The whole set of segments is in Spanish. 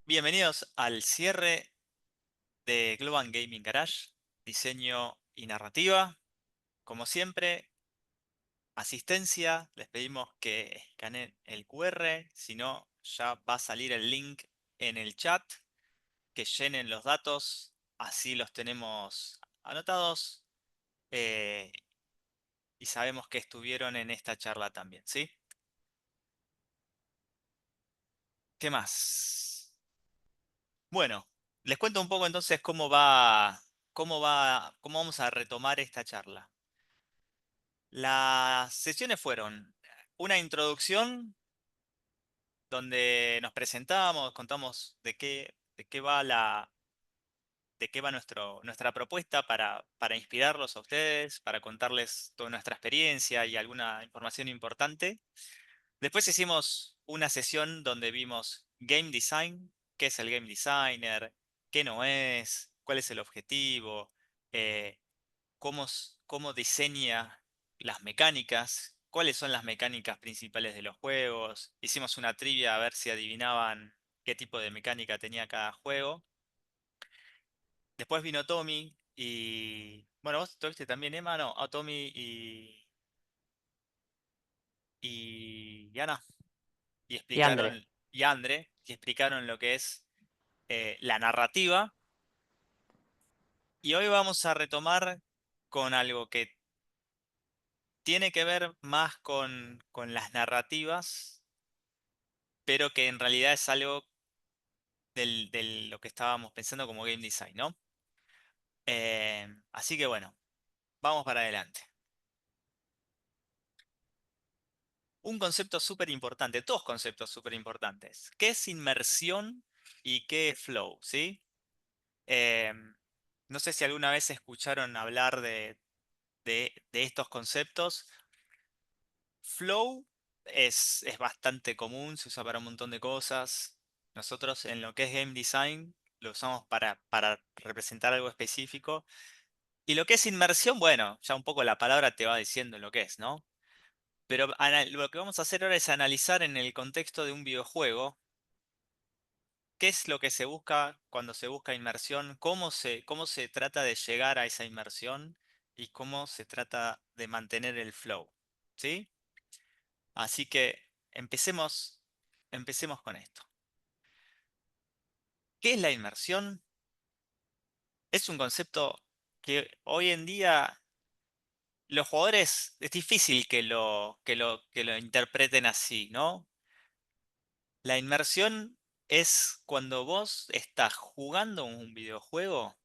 Bienvenidos al cierre de Global Gaming Garage, diseño y narrativa. Como siempre, asistencia, les pedimos que escaneen el QR, si no, ya va a salir el link en el chat, que llenen los datos, así los tenemos anotados eh, y sabemos que estuvieron en esta charla también, ¿sí? ¿Qué más? Bueno, les cuento un poco entonces cómo vamos a retomar esta charla. Las sesiones fueron una introducción donde nos presentamos, contamos de qué va nuestra propuesta para inspirarlos a ustedes, para contarles toda nuestra experiencia y alguna información importante. Después hicimos una sesión donde vimos game design, qué es el game designer, qué no es, cuál es el objetivo, eh, cómo diseña las mecánicas, cuáles son las mecánicas principales de los juegos. Hicimos una trivia a ver si adivinaban qué tipo de mecánica tenía cada juego. Después vino Tommy y... Bueno, vos tuviste también, Emma, no, a Tommy y Ana. Y Y André, explicaron, y Andre, y explicaron lo que es la narrativa. Y hoy vamos a retomar con algo que tiene que ver más con las narrativas, pero que en realidad es algo de lo que estábamos pensando como game design, ¿no? Así que bueno, vamos para adelante. Un concepto súper importante, dos conceptos súper importantes. ¿Qué es inmersión y qué es flow? ¿Sí? Eh, no sé si alguna vez escucharon hablar de estos conceptos. Flow es bastante común, se usa para un montón de cosas. Nosotros en lo que es game design lo usamos para representar algo específico. Y lo que es inmersión, bueno, ya un poco la palabra te va diciendo lo que es, ¿no? Pero lo que vamos a hacer ahora es analizar en el contexto de un videojuego qué es lo que se busca cuando se busca inmersión, cómo se trata de llegar a esa inmersión y cómo se trata de mantener el flow. ¿Sí? Así que empecemos, empecemos con esto. ¿Qué es la inmersión? Es un concepto que hoy en día los jugadores es difícil que lo interpreten así, ¿no? La inmersión es cuando vos estás jugando un videojuego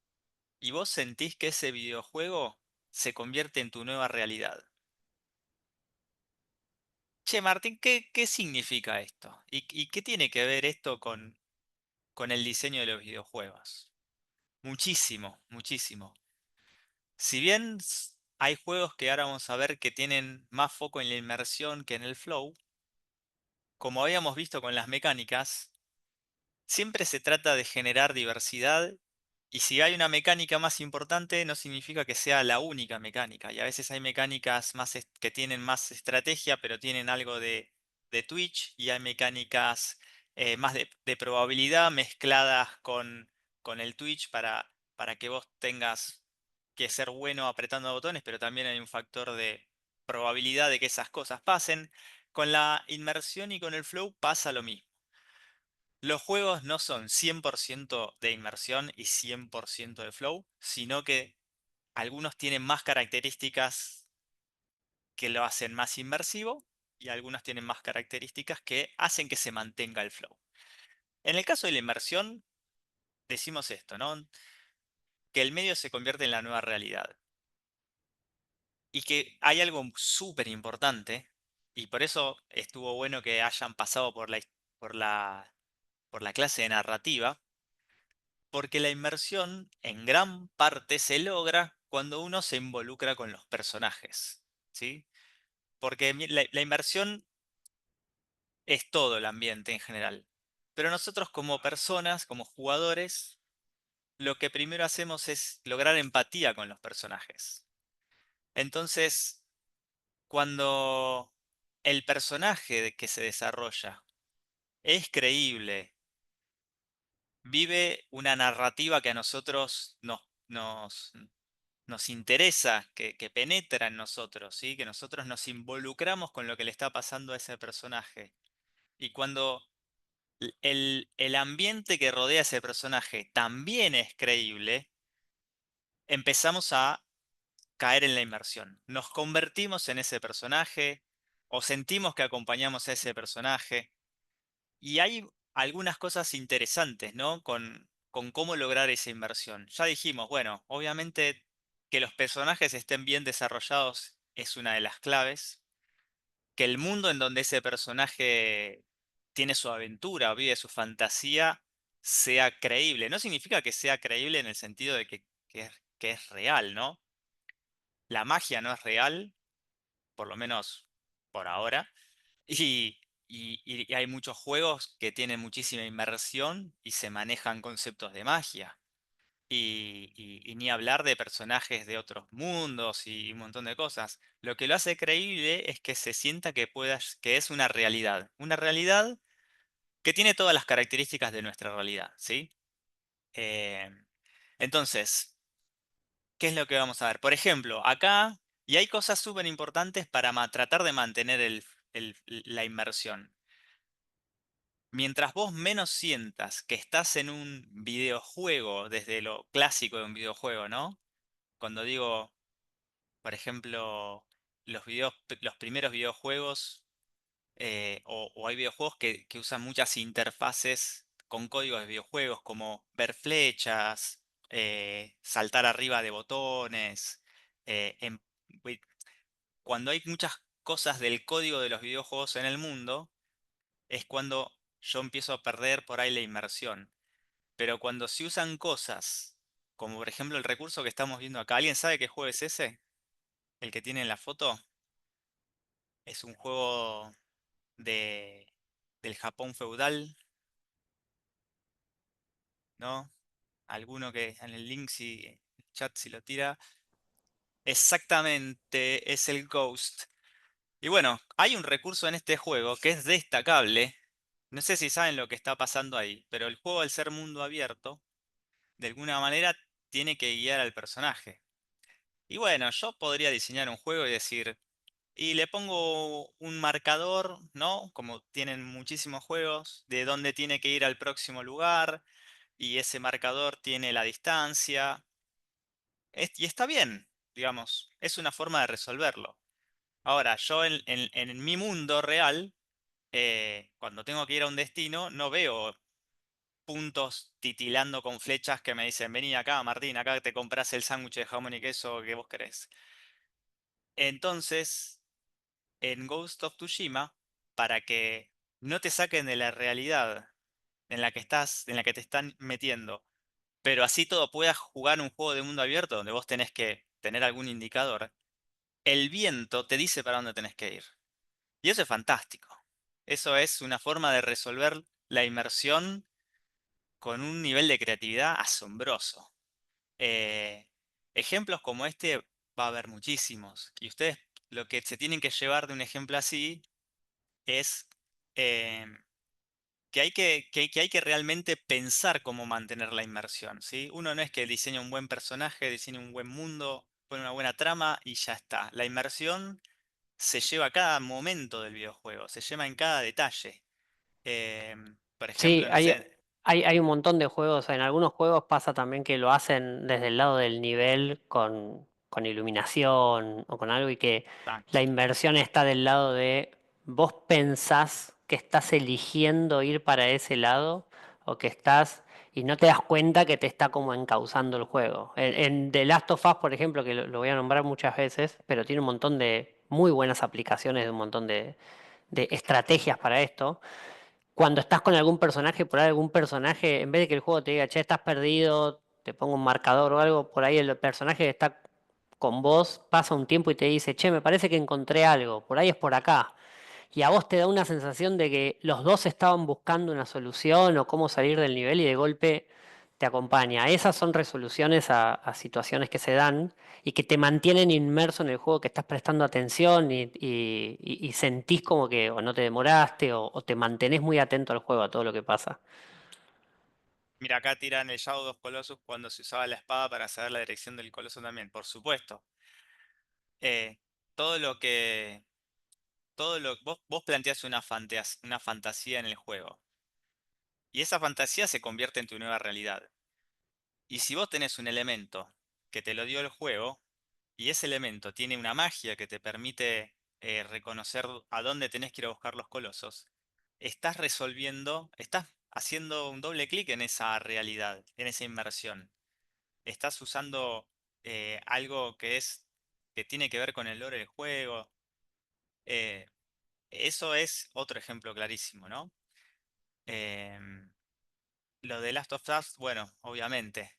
y vos sentís que ese videojuego se convierte en tu nueva realidad. Che, Martín, ¿qué significa esto? Y qué tiene que ver esto con el diseño de los videojuegos? Muchísimo, muchísimo. Si bien hay juegos que ahora vamos a ver que tienen más foco en la inmersión que en el flow, como habíamos visto con las mecánicas, siempre se trata de generar diversidad y si hay una mecánica más importante no significa que sea la única mecánica. Y a veces hay mecánicas que tienen más estrategia pero tienen algo de Twitch y hay mecánicas más de probabilidad mezcladas con el Twitch para que vos tengas que ser bueno apretando botones, pero también hay un factor de probabilidad de que esas cosas pasen. Con la inmersión y con el flow pasa lo mismo. Los juegos no son 100% de inmersión y 100% de flow, sino que algunos tienen más características que lo hacen más inmersivo y algunos tienen más características que hacen que se mantenga el flow. En el caso de la inmersión, decimos esto, ¿no? Que el medio se convierte en la nueva realidad y que hay algo súper importante y por eso estuvo bueno que hayan pasado por por la clase de narrativa. Porque la inmersión en gran parte se logra cuando uno se involucra con los personajes, ¿sí? Porque la inmersión es todo el ambiente en general. Pero nosotros como personas, como jugadores, lo que primero hacemos es lograr empatía con los personajes. Entonces, cuando el personaje que se desarrolla es creíble, vive una narrativa que a nosotros nos interesa, que penetra en nosotros, ¿sí? Que nosotros nos involucramos con lo que le está pasando a ese personaje. Y cuando el ambiente que rodea a ese personaje también es creíble, empezamos a caer en la inmersión. Nos convertimos en ese personaje o sentimos que acompañamos a ese personaje. Y hay algunas cosas interesantes, ¿no? Con cómo lograr esa inversión. Ya dijimos, bueno, obviamente que los personajes estén bien desarrollados es una de las claves. Que el mundo en donde ese personaje tiene su aventura o vive su fantasía sea creíble. No significa que sea creíble en el sentido de que es real, ¿no? La magia no es real, por lo menos por ahora. Y, y hay muchos juegos que tienen muchísima inmersión y se manejan conceptos de magia. Y ni hablar de personajes de otros mundos y un montón de cosas. Lo que lo hace creíble es que se sienta que es una realidad. Una realidad que tiene todas las características de nuestra realidad, ¿sí? Eh, entonces, ¿qué es lo que vamos a ver? Por ejemplo, acá, y hay cosas súper importantes para tratar de mantener la inmersión. Mientras vos menos sientas que estás en un videojuego, desde lo clásico de un videojuego, ¿no? Cuando digo, por ejemplo, los primeros videojuegos, o hay videojuegos que usan muchas interfaces con códigos de videojuegos, como ver flechas, saltar arriba de botones. eh, em- wi- Cuando hay muchas cosas del código de los videojuegos en el mundo, es cuando yo empiezo a perder por ahí la inmersión. Pero cuando se usan cosas, como por ejemplo el recurso que estamos viendo acá, ¿alguien sabe qué juego es ese? El que tiene en la foto. Es un juego de, del Japón feudal, ¿no? Alguno que en el link, si, el chat si lo tira. Exactamente, es el Ghost. Y bueno, hay un recurso en este juego que es destacable. No sé si saben lo que está pasando ahí, pero el juego al ser mundo abierto, de alguna manera tiene que guiar al personaje. Y bueno, yo podría diseñar un juego y decir, y le pongo un marcador, ¿no? Como tienen muchísimos juegos, de dónde tiene que ir al próximo lugar, y ese marcador tiene la distancia. Y está bien, digamos, es una forma de resolverlo. Ahora, yo en mi mundo real, cuando tengo que ir a un destino, no veo puntos titilando con flechas que me dicen, vení acá, Martín, acá te compras el sándwich de jamón y queso que vos querés. Entonces, en Ghost of Tsushima, para que no te saquen de la realidad en la que estás, en la que te están metiendo, pero así todo puedas jugar un juego de mundo abierto donde vos tenés que tener algún indicador, el viento te dice para dónde tenés que ir. Y eso es fantástico. Eso es una forma de resolver la inmersión con un nivel de creatividad asombroso. Eh, Ejemplos como este va a haber muchísimos. Y ustedes lo que se tienen que llevar de un ejemplo así es eh, que hay que realmente pensar cómo mantener la inmersión, ¿sí? Uno no es que diseñe un buen personaje, diseñe un buen mundo, pone una buena trama y ya está. La inmersión se lleva a cada momento del videojuego, se lleva en cada detalle. Por Sí, ejemplo, no sé, hay un montón de juegos. En algunos juegos pasa también que lo hacen desde el lado del nivel con iluminación o con algo y que la exacto. inversión está del lado de vos pensás que estás eligiendo ir para ese lado o que estás y no te das cuenta que te está como encauzando el juego. En The Last of Us, por ejemplo, que lo voy a nombrar muchas veces, pero tiene un montón de muy buenas aplicaciones, de un montón de estrategias para esto cuando estás con algún personaje, por ahí algún personaje, en vez de que el juego te diga, che, estás perdido, te pongo un marcador o algo, por ahí el personaje que está con vos pasa un tiempo y te dice, che, me parece que encontré algo, por ahí es por acá. Y a vos te da una sensación de que los dos estaban buscando una solución o cómo salir del nivel y de golpe te acompaña. Esas son resoluciones a situaciones que se dan y que te mantienen inmerso en el juego, que estás prestando atención y sentís como que o no te demoraste o te mantenés muy atento al juego, a todo lo que pasa. Mira, acá tiran el Shadow of Colossus cuando se usaba la espada para saber la dirección del coloso también, por supuesto. Eh, todo lo que, vos planteas una fantasía en el juego y esa fantasía se convierte en tu nueva realidad. Y si vos tenés un elemento que te lo dio el juego y ese elemento tiene una magia que te permite reconocer a dónde tenés que ir a buscar los colosos, estás resolviendo, estás haciendo un doble clic en esa realidad, en esa inmersión. Estás usando algo que tiene que ver con el lore del juego. eh, Eso es otro ejemplo clarísimo, ¿no? Em, lo de Last of Us, bueno, obviamente.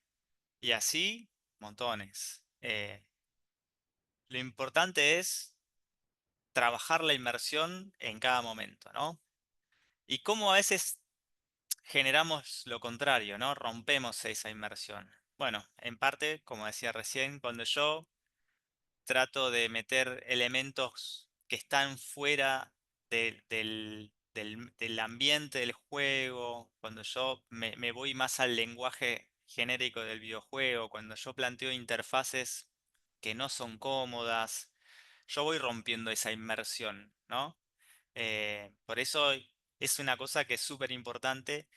Y así, montones. Lo importante es trabajar la inmersión en cada momento, ¿no? Y cómo a veces generamos lo contrario, ¿no? Rompemos esa inmersión. Bueno, en parte, como decía recién, cuando yo trato de meter elementos que están fuera del ambiente del juego, cuando yo me voy más al lenguaje genérico del videojuego, cuando yo planteo interfaces que no son cómodas, yo voy rompiendo esa inmersión, ¿no? Por eso es una cosa que es súper importante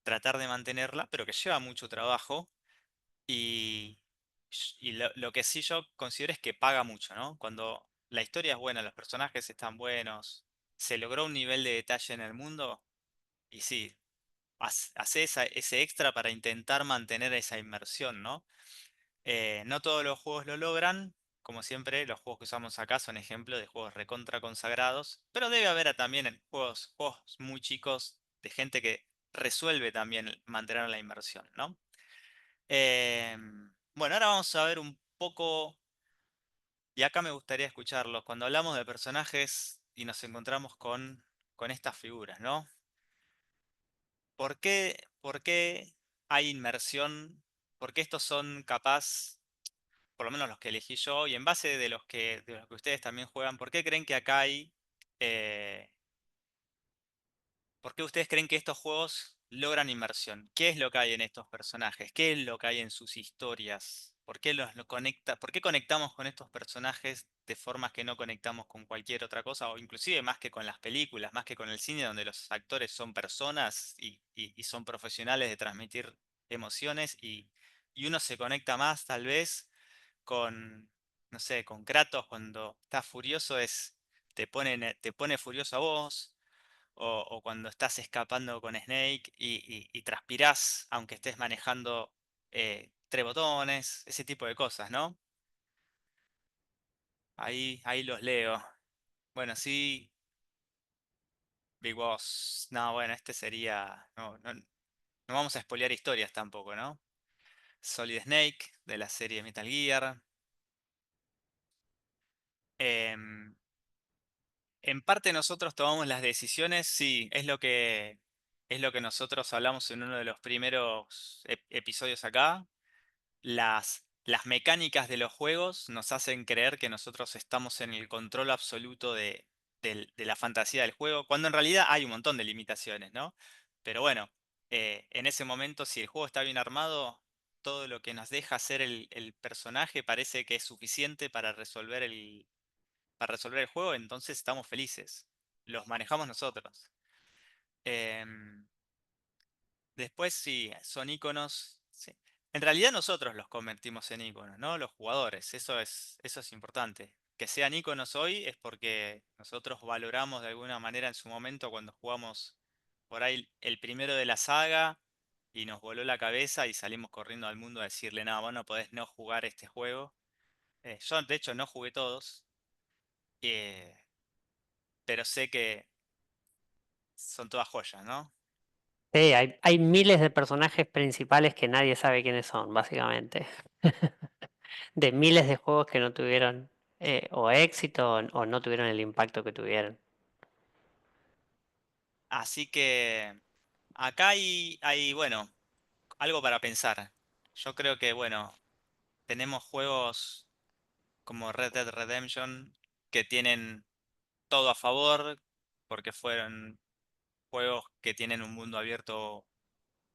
tratar de mantenerla, pero que lleva mucho trabajo y, y lo que sí yo considero es que paga mucho, ¿no? Cuando la historia es buena, los personajes están buenos, se logró un nivel de detalle en el mundo, y sí, hace ese extra para intentar mantener esa inmersión, ¿no? No todos los juegos lo logran, como siempre, los juegos que usamos acá son ejemplos de juegos recontra consagrados, pero debe haber también juegos muy chicos de gente que resuelve también mantener la inmersión, ¿no? Bueno, ahora vamos a ver un poco, y acá me gustaría escucharlos, cuando hablamos de personajes y nos encontramos con estas figuras, ¿no? ¿Por qué hay inmersión? ¿Por qué estos son capaz, por lo menos los que elegí yo, y en base de los que ustedes también juegan, ¿por qué creen que acá hay eh, ¿por qué ustedes creen que estos juegos logran inmersión? ¿Qué es lo que hay en estos personajes? ¿Qué es lo que hay en sus historias? ¿Por qué conectamos con estos personajes de formas que no conectamos con cualquier otra cosa? O inclusive más que con las películas, más que con el cine, donde los actores son personas y son profesionales de transmitir emociones y uno se conecta más tal vez con, no sé, con Kratos cuando está furioso te pone furioso a vos o cuando estás escapando con Snake y transpirás aunque estés manejando tres botones, ese tipo de cosas, ¿no? Ahí los leo. Bueno, sí, Big Boss. No, bueno, este sería. No vamos a spoilear historias tampoco, ¿no? Solid Snake, de la serie Metal Gear. Em, en parte nosotros tomamos las decisiones, sí, es lo que nosotros hablamos en uno de los primeros episodios acá. Las mecánicas de los juegos nos hacen creer que nosotros estamos en el control absoluto de la fantasía del juego, cuando en realidad hay un montón de limitaciones, ¿no? Pero bueno, en ese momento, si el juego está bien armado, todo lo que nos deja hacer el personaje parece que es suficiente para resolver el juego, entonces estamos felices. Los manejamos nosotros. Em, Después sí, son iconos. Sí. En realidad nosotros los convertimos en iconos, ¿no? Los jugadores. Eso es importante. Que sean iconos hoy es porque nosotros valoramos de alguna manera en su momento cuando jugamos por ahí el primero de la saga y nos voló la cabeza y salimos corriendo al mundo a decirle, no, vos no podés no jugar este juego. Yo de hecho no jugué todos, eh, pero sé que son todas joyas, ¿no? Sí, hay miles de personajes principales que nadie sabe quiénes son, básicamente. De miles de juegos que no tuvieron o éxito o no tuvieron el impacto que tuvieron. Así que acá bueno, algo para pensar. Yo creo que, bueno, tenemos juegos como Red Dead Redemption que tienen todo a favor porque fueron juegos que tienen un mundo abierto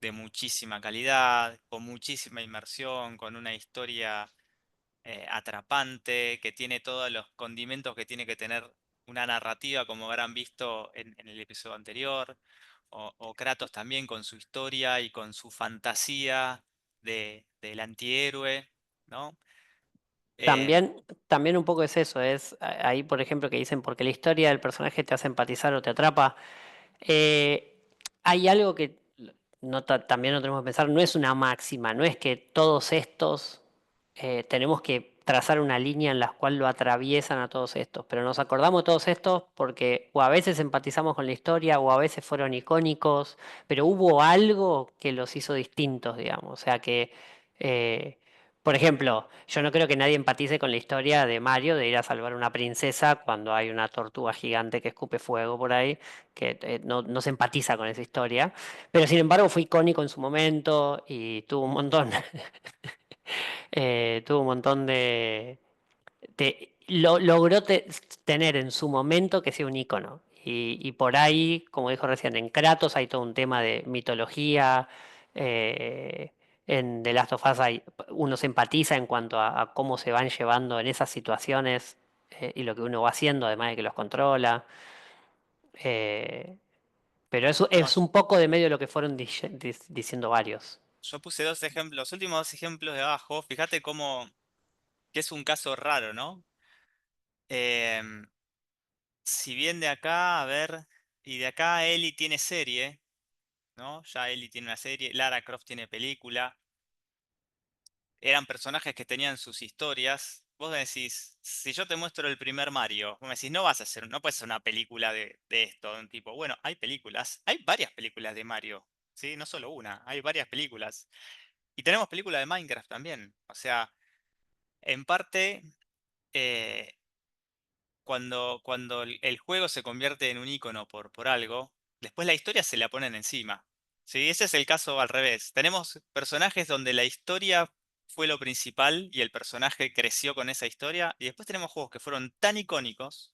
de muchísima calidad, con muchísima inmersión, con una historia atrapante, que tiene todos los condimentos que tiene que tener una narrativa, como habrán visto en el episodio anterior, o Kratos también con su historia y con su fantasía del antihéroe, ¿no? Eh, También un poco es eso, es ahí por ejemplo que dicen porque la historia del personaje te hace empatizar o te atrapa. Eh, Hay algo que también no tenemos que pensar, no es una máxima, no es que todos estos tenemos que trazar una línea en la cual lo atraviesan a todos estos, pero nos acordamos de todos estos porque o a veces empatizamos con la historia o a veces fueron icónicos, pero hubo algo que los hizo distintos, digamos. O sea que, eh, por ejemplo, yo no creo que nadie empatice con la historia de Mario de ir a salvar a una princesa cuando hay una tortuga gigante que escupe fuego por ahí que no se empatiza con esa historia, pero sin embargo fue icónico en su momento y tuvo un montón, tuvo un montón logró tener en su momento que sea un icono. Y por ahí, como dijo recién, en Kratos hay todo un tema de mitología. eh, en The Last of Us uno se empatiza en cuanto a cómo se van llevando en esas situaciones y lo que uno va haciendo, además de que los controla. Eh, pero eso no, es un poco de medio de lo que fueron diciendo varios. yo puse dos ejemplos, los últimos dos ejemplos de abajo, fíjate cómo, que es un caso raro, ¿no? Em, si bien de acá, a ver, y de acá Ellie tiene serie, ¿no? Ya Ellie tiene una serie, Lara Croft tiene película, eran personajes que tenían sus historias. Vos me decís, si yo te muestro el primer Mario, vos me decís, no vas a hacer, no puedes hacer una película de esto, de un tipo. Bueno, hay películas, hay varias películas de Mario, ¿sí? No solo una, hay varias películas. Y tenemos películas de Minecraft también. O sea, en parte, eh, cuando el juego se convierte en un icono por algo, después la historia se la ponen encima. ¿Sí? Ese es el caso al revés. Tenemos personajes donde la historia fue lo principal y el personaje creció con esa historia, y después tenemos juegos que fueron tan icónicos,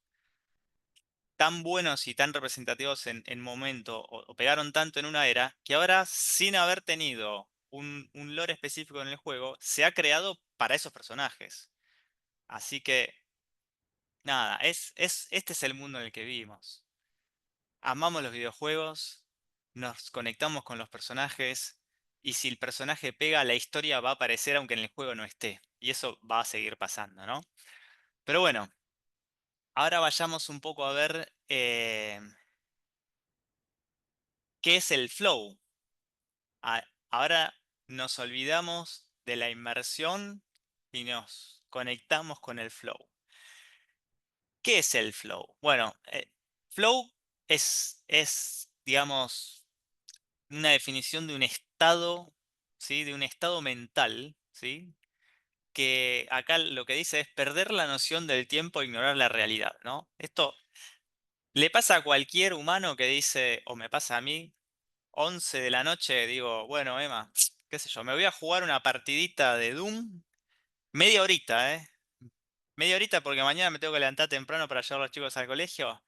tan buenos y tan representativos en momento, o pegaron tanto en una era, que ahora, sin haber tenido un lore específico en el juego, se ha creado para esos personajes. Así que, nada, este es el mundo en el que vivimos. Amamos los videojuegos, nos conectamos con los personajes, y si el personaje pega, la historia va a aparecer aunque en el juego no esté. Y eso va a seguir pasando, ¿no? Pero bueno, ahora vayamos un poco a ver qué es el flow. Ahora nos olvidamos de la inmersión y nos conectamos con el flow. ¿Qué es el flow? Bueno, flow digamos, una definición de un estado, ¿sí? De un estado mental, ¿sí? Que acá lo que dice es perder la noción del tiempo e ignorar la realidad, ¿no? Esto le pasa a cualquier humano que dice, o me pasa a mí, 11 de la noche, digo, bueno, Emma, qué sé yo, me voy a jugar una partidita de Doom, media horita, ¿eh? Media horita porque mañana me tengo que levantar temprano para llevar a los chicos al colegio.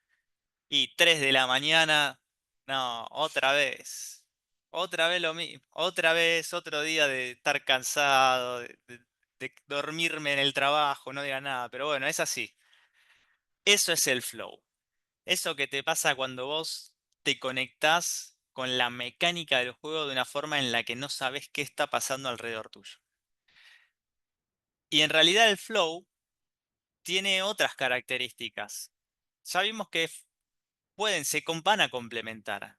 Y 3 de la mañana, no, otra vez. Otra vez lo mismo. Otra vez, otro día de estar cansado, de dormirme en el trabajo, no diga nada. Pero bueno, es así. Eso es el flow. Eso que te pasa cuando vos te conectás con la mecánica del juego de una forma en la que no sabes qué está pasando alrededor tuyo. Y en realidad el flow tiene otras características. Ya vimos que van a complementar.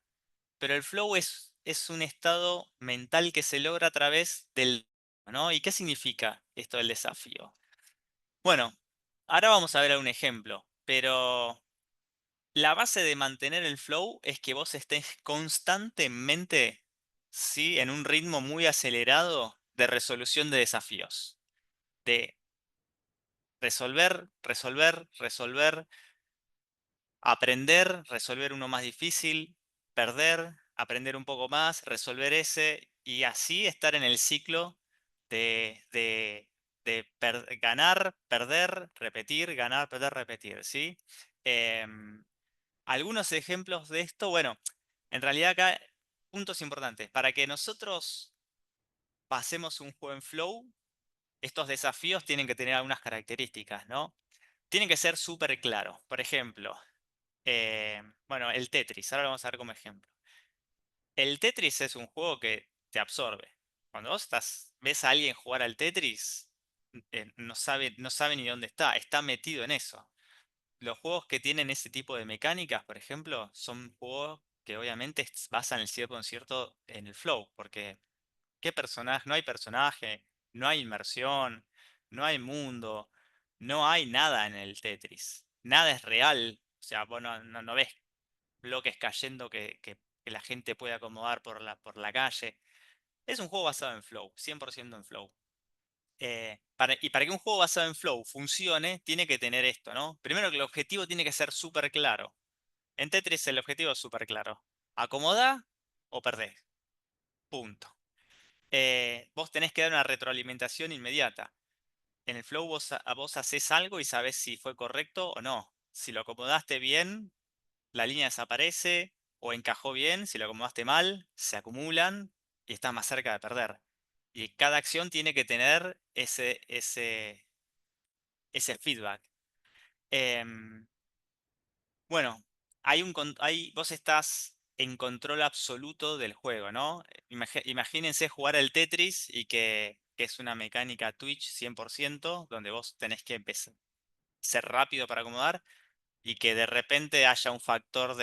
Pero el flow es un estado mental que se logra a través del, ¿no? ¿Y qué significa esto del desafío? Bueno, ahora vamos a ver un ejemplo, pero la base de mantener el flow es que vos estés constantemente, ¿sí? En un ritmo muy acelerado de resolución de desafíos, de resolver, resolver, resolver, aprender, resolver uno más difícil, perder, aprender un poco más, resolver ese, y así estar en el ciclo de ganar, perder, repetir, ganar, perder, repetir, ¿sí? Algunos ejemplos de esto, bueno, en realidad acá puntos importantes. Para que nosotros pasemos un juego en flow, estos desafíos tienen que tener algunas características, ¿no? Tienen que ser súper claros. Por ejemplo, bueno, el Tetris, ahora lo vamos a ver como ejemplo. El Tetris es un juego que te absorbe. Cuando vos ves a alguien jugar al Tetris, no sabe ni dónde está, está metido en eso. Los juegos que tienen ese tipo de mecánicas, por ejemplo, son juegos que obviamente basan el 100% en el flow, porque ¿qué personaje? No hay personaje, no hay inmersión, no hay mundo, no hay nada en el Tetris. Nada es real. O sea, vos no ves bloques cayendo que la gente puede acomodar por la calle. Es un juego basado en flow, 100% en flow. Y para que un juego basado en flow funcione, tiene que tener esto, ¿no? Primero que el objetivo tiene que ser súper claro. En Tetris el objetivo es súper claro. Acomodá o perdés. Punto. Vos tenés que dar una retroalimentación inmediata. En el flow vos haces algo y sabés si fue correcto o no. Si lo acomodaste bien, la línea desaparece o encajó bien. Si lo acomodaste mal, se acumulan y estás más cerca de perder. Y cada acción tiene que tener ese feedback. Em, bueno, vos estás en control absoluto del juego, ¿no? Imagínense jugar al Tetris y que es una mecánica Twitch 100%, donde vos tenés que empezar, ser rápido para acomodar y que de repente haya un factor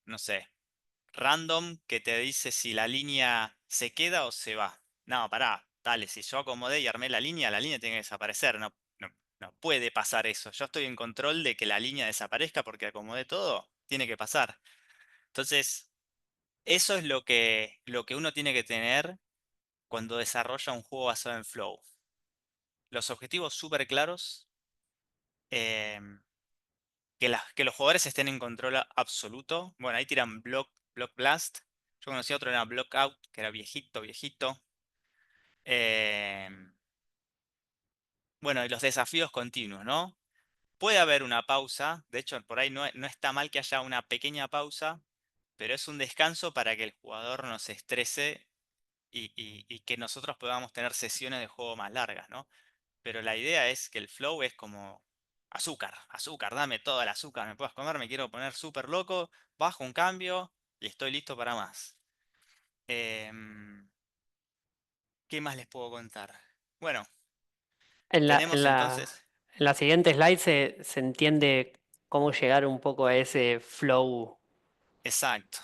no sé, random que te dice si la línea se queda o se va. No, pará, dale, si yo acomodé y armé la línea tiene que desaparecer. No, no, no puede pasar eso. Yo estoy en control de que la línea desaparezca porque acomodé todo. Tiene que pasar. Entonces, eso es lo que uno tiene que tener cuando desarrolla un juego basado en flow. Los objetivos súper claros, em, que los jugadores estén en control absoluto. Bueno, ahí tiran Block Blast. Yo conocí otro, era Block Out, que era viejito, viejito. Em, bueno, y los desafíos continuos, ¿no? Puede haber una pausa, de hecho por ahí no está mal que haya una pequeña pausa, pero es un descanso para que el jugador no se estrese y que nosotros podamos tener sesiones de juego más largas, ¿no? Pero la idea es que el flow es como azúcar, azúcar, dame todo el azúcar, me puedes comer, me quiero poner súper loco, bajo un cambio y estoy listo para más. Em, ¿Qué más les puedo contar? Bueno, En la, en tenemos la, entonces, en la siguiente slide se entiende cómo llegar un poco a ese flow. exacto.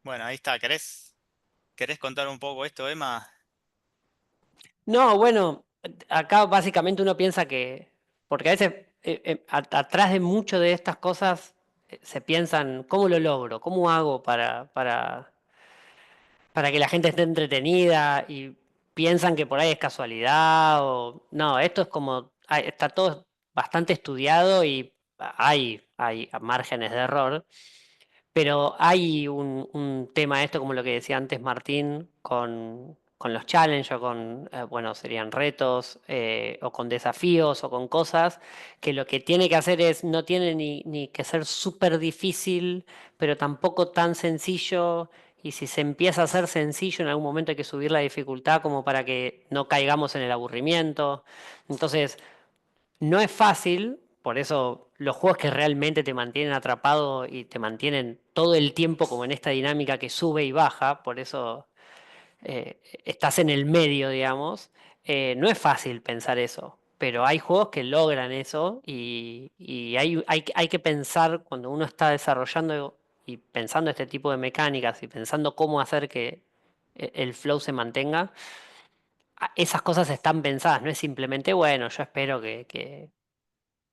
Bueno, ahí está, ¿querés contar un poco esto, Emma? No, bueno, acá básicamente uno piensa que, porque a veces atrás de mucho de estas cosas se piensan, ¿cómo lo logro? ¿Cómo hago para que la gente esté entretenida? Y piensan que por ahí es casualidad o... No, esto es como, está todo bastante estudiado y hay márgenes de error. Pero hay un tema esto, como lo que decía antes Martín, con los challenges o con, bueno, serían retos, o con desafíos o con cosas, que lo que tiene que hacer es, no tiene ni que ser súper difícil, pero tampoco tan sencillo. Y si se empieza a hacer sencillo, en algún momento hay que subir la dificultad como para que no caigamos en el aburrimiento. Entonces, no es fácil, por eso los juegos que realmente te mantienen atrapado y te mantienen todo el tiempo como en esta dinámica que sube y baja, por eso estás en el medio, digamos, no es fácil pensar eso, pero hay juegos que logran eso y hay que pensar cuando uno está desarrollando y pensando este tipo de mecánicas y pensando cómo hacer que el flow se mantenga. Esas cosas están pensadas, no es simplemente, bueno, yo espero que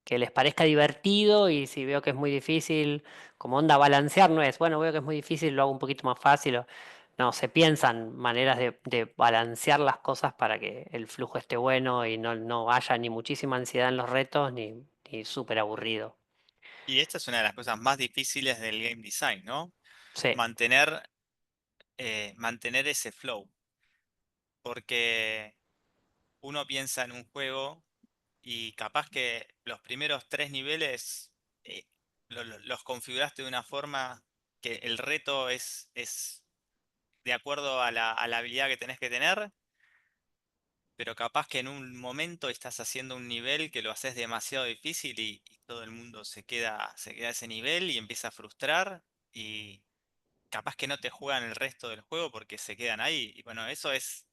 les parezca divertido y si veo que es muy difícil, como onda balancear, no es, bueno, veo que es muy difícil, lo hago un poquito más fácil. No, se piensan maneras de balancear las cosas para que el flujo esté bueno y no haya ni muchísima ansiedad en los retos ni súper aburrido. Y esta es una de las cosas más difíciles del game design, ¿no? Sí, Mantener, mantener ese flow, porque uno piensa en un juego y capaz que los primeros 3 niveles los configuraste de una forma que el reto es de acuerdo a la habilidad que tenés que tener, pero capaz que en un momento estás haciendo un nivel que lo haces demasiado difícil y todo el mundo se queda a ese nivel y empieza a frustrar y capaz que no te juegan el resto del juego porque se quedan ahí. Y bueno, eso es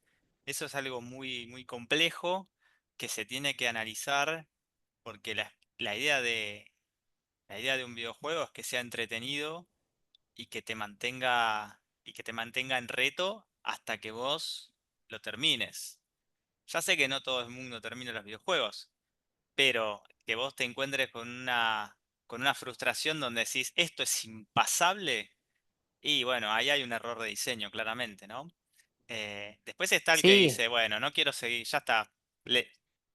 algo muy, muy complejo que se tiene que analizar porque la idea la idea de un videojuego es que sea entretenido y que te mantenga en reto hasta que vos lo termines. Ya sé que no todo el mundo termina los videojuegos, pero que vos te encuentres con una frustración donde decís, esto es impasable, y bueno, ahí hay un error de diseño, claramente, ¿no? Después está el que Sí, dice, bueno, no quiero seguir, ya está.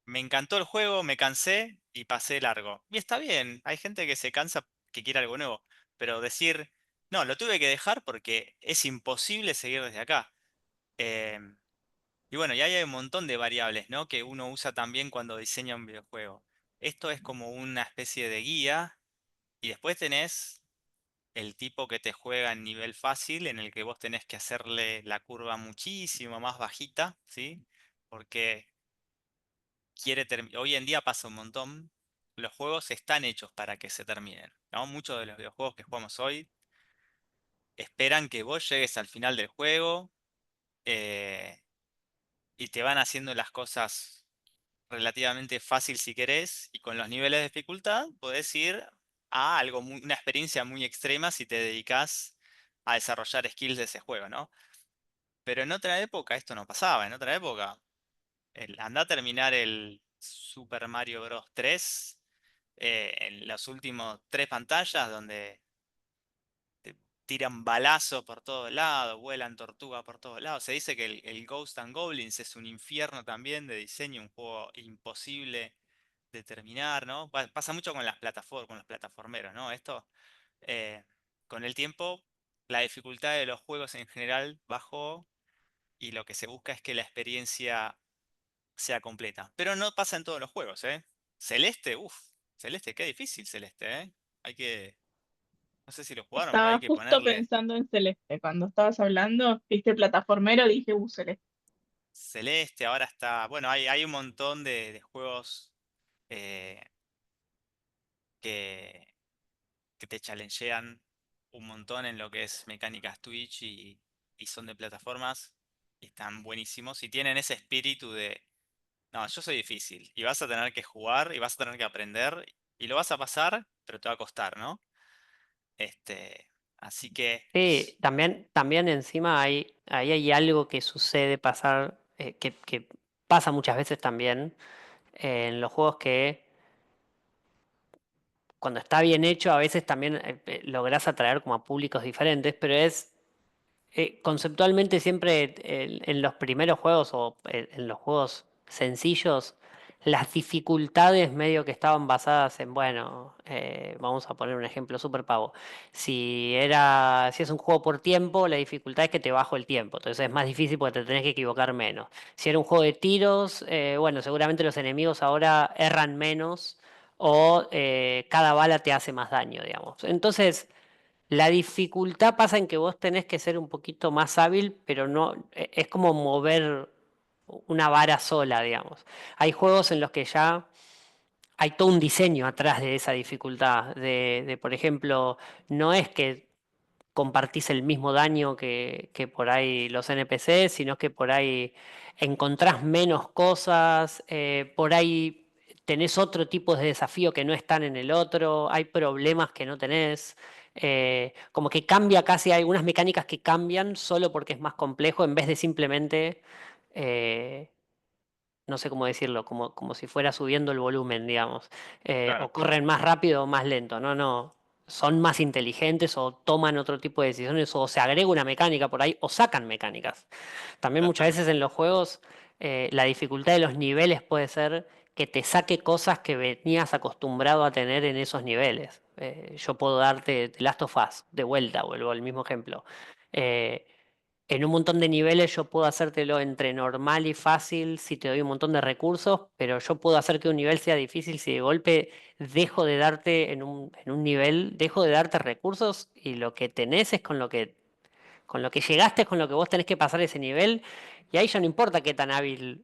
Me encantó el juego, me cansé y pasé largo. Y está bien, hay gente que se cansa que quiere algo nuevo, pero decir, no, lo tuve que dejar porque es imposible seguir desde acá. Em, y bueno, y ahí hay un montón de variables, ¿no? Que uno usa también cuando diseña un videojuego. Esto es como una especie de guía y después tenés el tipo que te juega en nivel fácil, en el que vos tenés que hacerle la curva muchísimo más bajita, ¿sí? Porque hoy en día pasa un montón. Los juegos están hechos para que se terminen, ¿no? Muchos de los videojuegos que jugamos hoy esperan que vos llegues al final del juego eh, y te van haciendo las cosas relativamente fácil si querés, y con los niveles de dificultad podés ir a una experiencia muy extrema si te dedicas a desarrollar skills de ese juego, ¿no? Pero en otra época esto no pasaba, en otra época anda a terminar el Super Mario Bros. 3 en los últimos tres pantallas donde te tiran balazos por todos lados, vuelan tortugas por todos lados. Se dice que el Ghost and Goblins es un infierno también de diseño, un juego imposible de terminar, ¿no? Pasa mucho con las plataformas, con los plataformeros, ¿no? Esto, eh, con el tiempo, la dificultad de los juegos en general bajó y lo que se busca es que la experiencia sea completa. Pero no pasa en todos los juegos, ¿eh? Celeste, uff, Celeste, qué difícil Celeste, ¿eh? Hay que, no sé si lo jugaron, pero hay Estaba que justo ponerle pensando en Celeste. Cuando estabas hablando, viste plataformero, dije, Celeste. Celeste, ahora está, bueno, hay un montón de juegos eh, que, que te challengean un montón en lo que es mecánicas Twitch y son de plataformas y están buenísimos y tienen ese espíritu de, no, yo soy difícil y vas a tener que jugar y vas a tener que aprender y lo vas a pasar, pero te va a costar, ¿no? Así que, sí, también encima ahí hay algo que sucede pasar, que pasa muchas veces también en los juegos que cuando está bien hecho a veces también lográs atraer como a públicos diferentes, pero es conceptualmente siempre en los primeros juegos o en los juegos sencillos, las dificultades medio que estaban basadas en, bueno, vamos a poner un ejemplo súper pavo. Si es un juego por tiempo, la dificultad es que te bajo el tiempo, entonces es más difícil porque te tenés que equivocar menos. Si era un juego de tiros, bueno, seguramente los enemigos ahora erran menos o cada bala te hace más daño, digamos. Entonces, la dificultad pasa en que vos tenés que ser un poquito más hábil, pero no, es como mover una vara sola, digamos. Hay juegos en los que ya hay todo un diseño atrás de esa dificultad, por ejemplo, no es que compartís el mismo daño que por ahí los NPC, sino que por ahí encontrás menos cosas, por ahí tenés otro tipo de desafío que no están en el otro, hay problemas que no tenés. Como que cambia casi, hay algunas mecánicas que cambian solo porque es más complejo en vez de simplemente eh, no sé cómo decirlo, como si fuera subiendo el volumen, digamos. claro, O corren más rápido o más lento. No, no. Son más inteligentes o toman otro tipo de decisiones o se agrega una mecánica por ahí o sacan mecánicas. También muchas veces totalmente. en los juegos la dificultad de los niveles puede ser que te saque cosas que venías acostumbrado a tener en esos niveles. Yo puedo darte The Last of Us de vuelta, vuelvo al mismo ejemplo. Eh, en un montón de niveles yo puedo hacértelo entre normal y fácil si te doy un montón de recursos, pero yo puedo hacer que un nivel sea difícil si de golpe dejo de darte en un nivel, dejo de darte recursos y lo que tenés es con Con lo que llegaste es con lo que vos tenés que pasar ese nivel y ahí ya no importa qué tan hábil,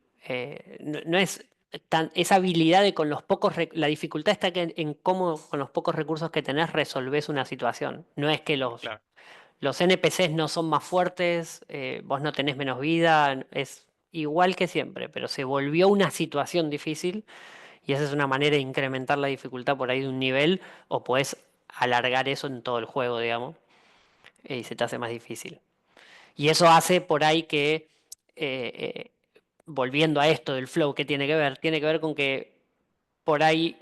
no es esa habilidad de con los pocos, la dificultad está en cómo con los pocos recursos que tenés resolvés una situación. No es que Claro. los NPCs no son más fuertes, vos no tenés menos vida, es igual que siempre, pero se volvió una situación difícil y esa es una manera de incrementar la dificultad por ahí de un nivel o podés alargar eso en todo el juego, digamos, y se te hace más difícil. Y eso hace por ahí que, eh, volviendo a esto del flow, ¿qué tiene que ver? Tiene que ver con que por ahí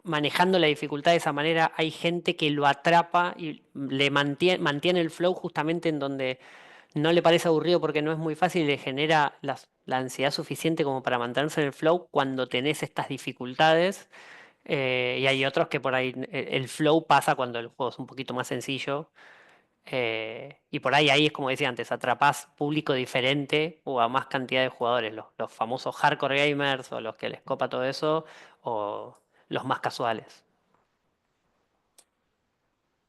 manejando la dificultad de esa manera hay gente que lo atrapa y le mantiene el flow justamente en donde no le parece aburrido porque no es muy fácil y le genera la ansiedad suficiente como para mantenerse en el flow cuando tenés estas dificultades. Y hay otros que por ahí el flow pasa cuando el juego es un poquito más sencillo. Y por ahí es como decía antes, atrapás público diferente o a más cantidad de jugadores, los famosos hardcore gamers o los que les copa todo eso, o los más casuales.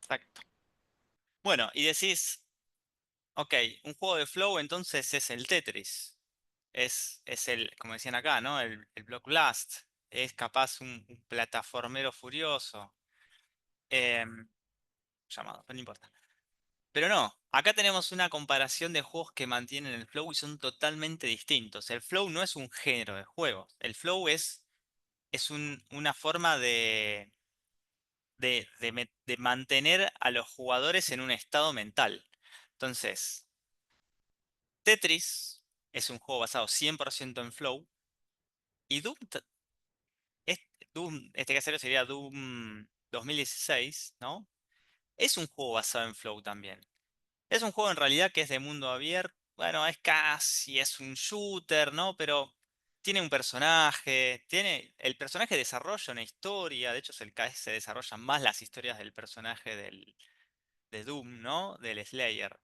Exacto. Bueno, y decís, ok, un juego de flow entonces es el Tetris. Es el, como decían acá, ¿no? El Block Blast. Es capaz un plataformero furioso. em, llamado, pero no importa. Pero no, acá tenemos una comparación de juegos que mantienen el flow y son totalmente distintos. El flow no es un género de juego. El flow es una forma de mantener a los jugadores en un estado mental. Entonces, Tetris es un juego basado 100% en flow. Y es- Doom, este casero sería Doom 2016, ¿no? Es un juego basado en flow también. Es un juego en realidad que es de mundo abierto. Bueno, es un shooter, ¿no? Pero tiene un personaje, el personaje desarrolla una historia. De hecho, cada vez se desarrollan más las historias del personaje de Doom, ¿no? Del Slayer.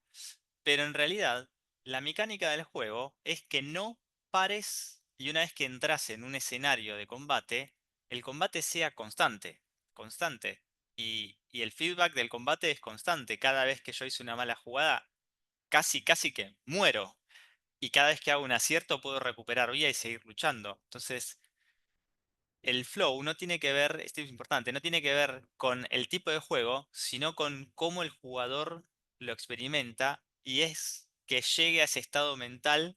Pero en realidad, la mecánica del juego es que no pares y una vez que entras en un escenario de combate, el combate sea constante, constante. Y el feedback del combate es constante. Cada vez que yo hice una mala jugada, casi que muero. Y cada vez que hago un acierto puedo recuperar vida y seguir luchando. Entonces, el flow no tiene que ver, esto es importante, no tiene que ver con el tipo de juego, sino con cómo el jugador lo experimenta y es que llegue a ese estado mental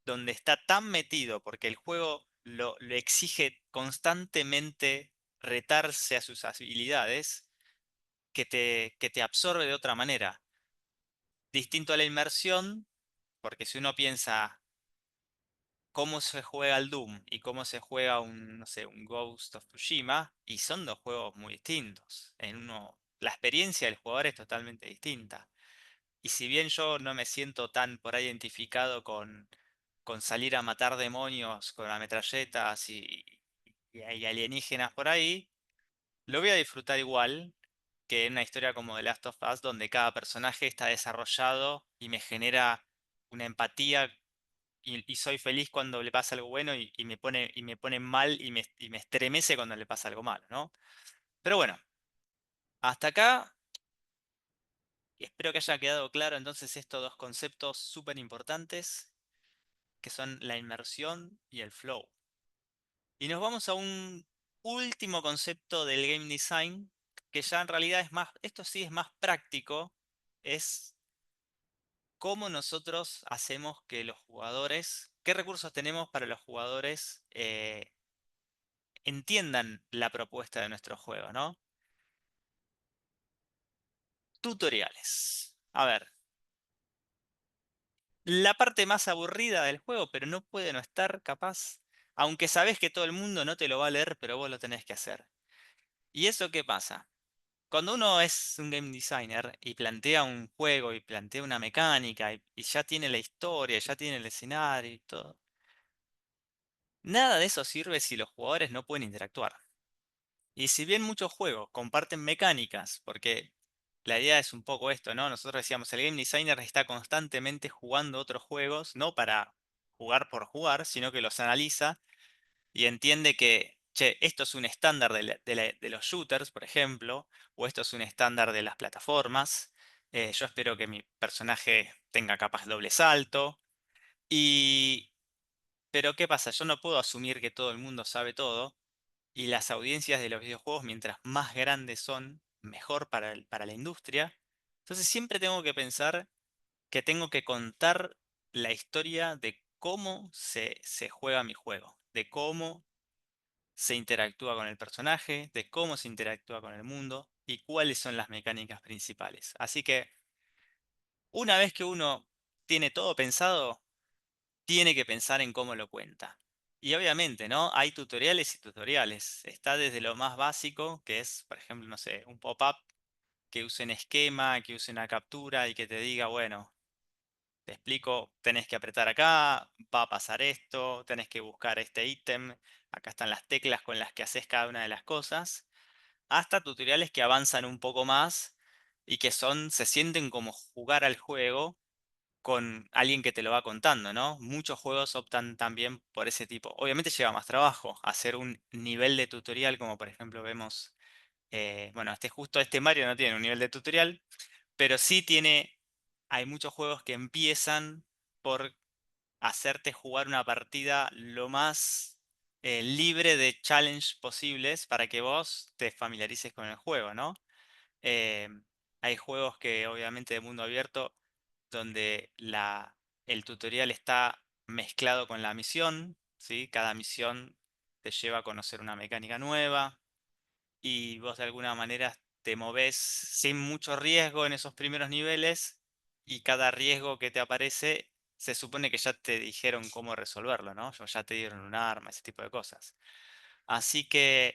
donde está tan metido porque el juego lo exige constantemente retarse a sus habilidades que te absorbe de otra manera. Distinto a la inmersión, porque si uno piensa cómo se juega el Doom y cómo se juega un, no sé, un Ghost of Tsushima, y son dos juegos muy distintos. La experiencia del jugador es totalmente distinta. Y si bien yo no me siento tan por ahí identificado con salir a matar demonios con ametralletas y hay alienígenas por ahí, lo voy a disfrutar igual que en una historia como The Last of Us, donde cada personaje está desarrollado y me genera una empatía y soy feliz cuando le pasa algo bueno y me pone mal y me estremece cuando le pasa algo malo, ¿no? Pero bueno, hasta acá y espero que haya quedado claro entonces estos dos conceptos súper importantes que son la inmersión y el flow. Y nos vamos a un último concepto del game design que ya en realidad es más, esto sí es más práctico, es cómo nosotros hacemos que los jugadores, qué recursos tenemos para los jugadores entiendan la propuesta de nuestro juego, ¿no? Tutoriales. A ver, la parte más aburrida del juego, pero no puede no estar capaz, aunque sabes que todo el mundo no te lo va a leer, pero vos lo tenés que hacer. ¿Y eso qué pasa? Cuando uno es un game designer y plantea un juego y plantea una mecánica y ya tiene la historia, ya tiene el escenario y todo, nada de eso sirve si los jugadores no pueden interactuar. Y si bien muchos juegos comparten mecánicas, porque la idea es un poco esto, ¿no? Nosotros decíamos, el game designer está constantemente jugando otros juegos, no para jugar por jugar, sino que los analiza y entiende que, che, esto es un estándar de los shooters, por ejemplo, o esto es un estándar de las plataformas. Yo espero que mi personaje tenga capaz doble salto. Y, pero ¿qué pasa? Yo no puedo asumir que todo el mundo sabe todo. Y las audiencias de los videojuegos, mientras más grandes son, mejor para la industria. Entonces siempre tengo que pensar que tengo que contar la historia de cómo se juega mi juego, de cómo se interactúa con el personaje, de cómo se interactúa con el mundo y cuáles son las mecánicas principales. Así que una vez que uno tiene todo pensado, tiene que pensar en cómo lo cuenta. Y obviamente, ¿no? Hay tutoriales y tutoriales. Está desde lo más básico, que es, por ejemplo, no sé, un pop-up que use un esquema, que use una captura y que te diga, bueno, te explico, tenés que apretar acá, va a pasar esto, tenés que buscar este ítem, acá están las teclas con las que haces cada una de las cosas, hasta tutoriales que avanzan un poco más y que se sienten como jugar al juego con alguien que te lo va contando, ¿no? Muchos juegos optan también por ese tipo. Obviamente lleva más trabajo hacer un nivel de tutorial, como por ejemplo vemos, bueno, justo este Mario no tiene un nivel de tutorial, pero sí hay muchos juegos que empiezan por hacerte jugar una partida lo más libre de challenge posibles para que vos te familiarices con el juego, ¿no? Eh, Hay juegos que obviamente de mundo abierto donde el tutorial está mezclado con la misión, ¿sí? Cada misión te lleva a conocer una mecánica nueva y vos de alguna manera te movés sin mucho riesgo en esos primeros niveles y cada riesgo que te aparece se supone que ya te dijeron cómo resolverlo, ¿no? Ya te dieron un arma, ese tipo de cosas. Así que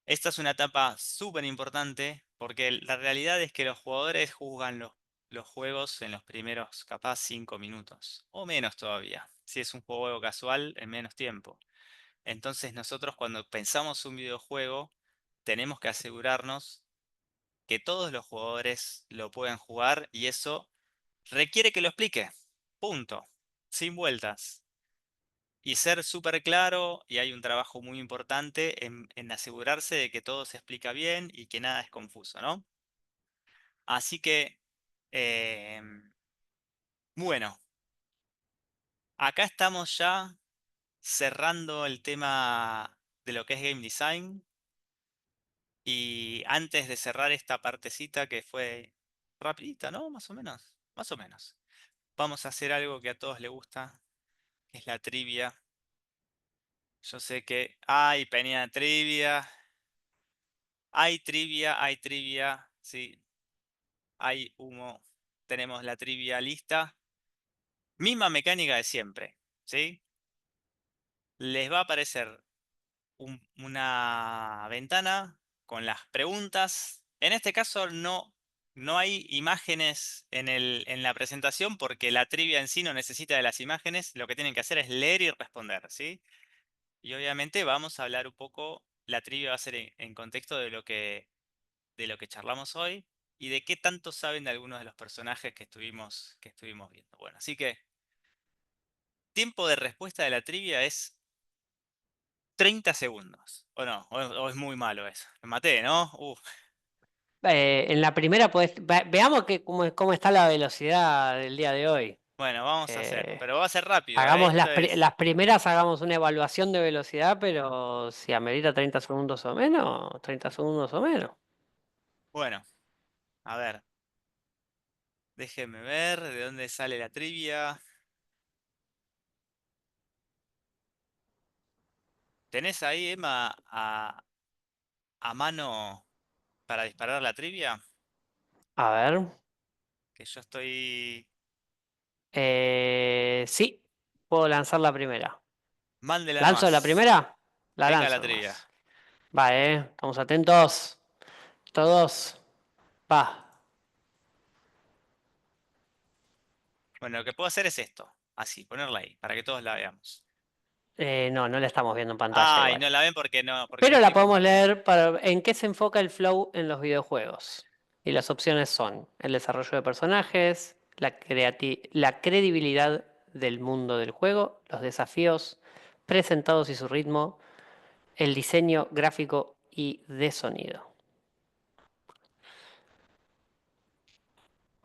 esta es una etapa súper importante porque la realidad es que los jugadores juzgan los juegos en los primeros capaz 5 minutos o menos todavía. Si es un juego casual, en menos tiempo. Entonces nosotros cuando pensamos un videojuego tenemos que asegurarnos que todos los jugadores lo puedan jugar y eso requiere que lo explique. Punto. Sin vueltas. Y ser súper claro, y hay un trabajo muy importante en asegurarse de que todo se explica bien y que nada es confuso, ¿no? Así que, bueno, acá estamos ya cerrando el tema de lo que es game design. Y antes de cerrar esta partecita que fue rapidita, ¿no? Más o menos, más o menos. Vamos a hacer algo que a todos les gusta, que es la trivia. Yo sé que hay Peña trivia, hay trivia, sí, hay humo. Tenemos la trivia lista. Misma mecánica de siempre, ¿sí? Les va a aparecer una ventana con las preguntas. En este caso no hay imágenes en la presentación porque la trivia en sí no necesita de las imágenes. Lo que tienen que hacer es leer y responder, ¿sí? Y obviamente vamos a hablar un poco, la trivia va a ser en contexto de lo que charlamos hoy y de qué tanto saben de algunos de los personajes que estuvimos viendo. Bueno, así que tiempo de respuesta de la trivia es 30 segundos. ¿O no? ¿O es muy malo eso? Me maté, ¿no? Uf. En la primera, pues, veamos cómo está la velocidad del día de hoy. Bueno, vamos a hacer. Eh, Pero va a ser rápido, ¿eh? Hagamos Esto es. las primeras, hagamos una evaluación de velocidad, pero si amerita 30 segundos o menos, 30 segundos o menos. Bueno, a ver. Déjenme ver de dónde sale la trivia. ¿Tenés ahí, Emma, a mano para disparar la trivia? A ver. Que yo estoy. Sí, puedo lanzar la primera. Mándela ¿Lanzo la nomás. primera? La Venga la lanzo trivia. nomás. Vale, estamos atentos. Todos. Va. Bueno, lo que puedo hacer es esto. Así, ponerla ahí, para que todos la veamos. No, no la estamos viendo en pantalla Ay, igual. no la ven porque no Pero la estoy con podemos ustedes. leer para en qué se enfoca el flow en los videojuegos. Y las opciones son el desarrollo de personajes, la credibilidad del mundo del juego, los desafíos presentados y su ritmo, el diseño gráfico y de sonido.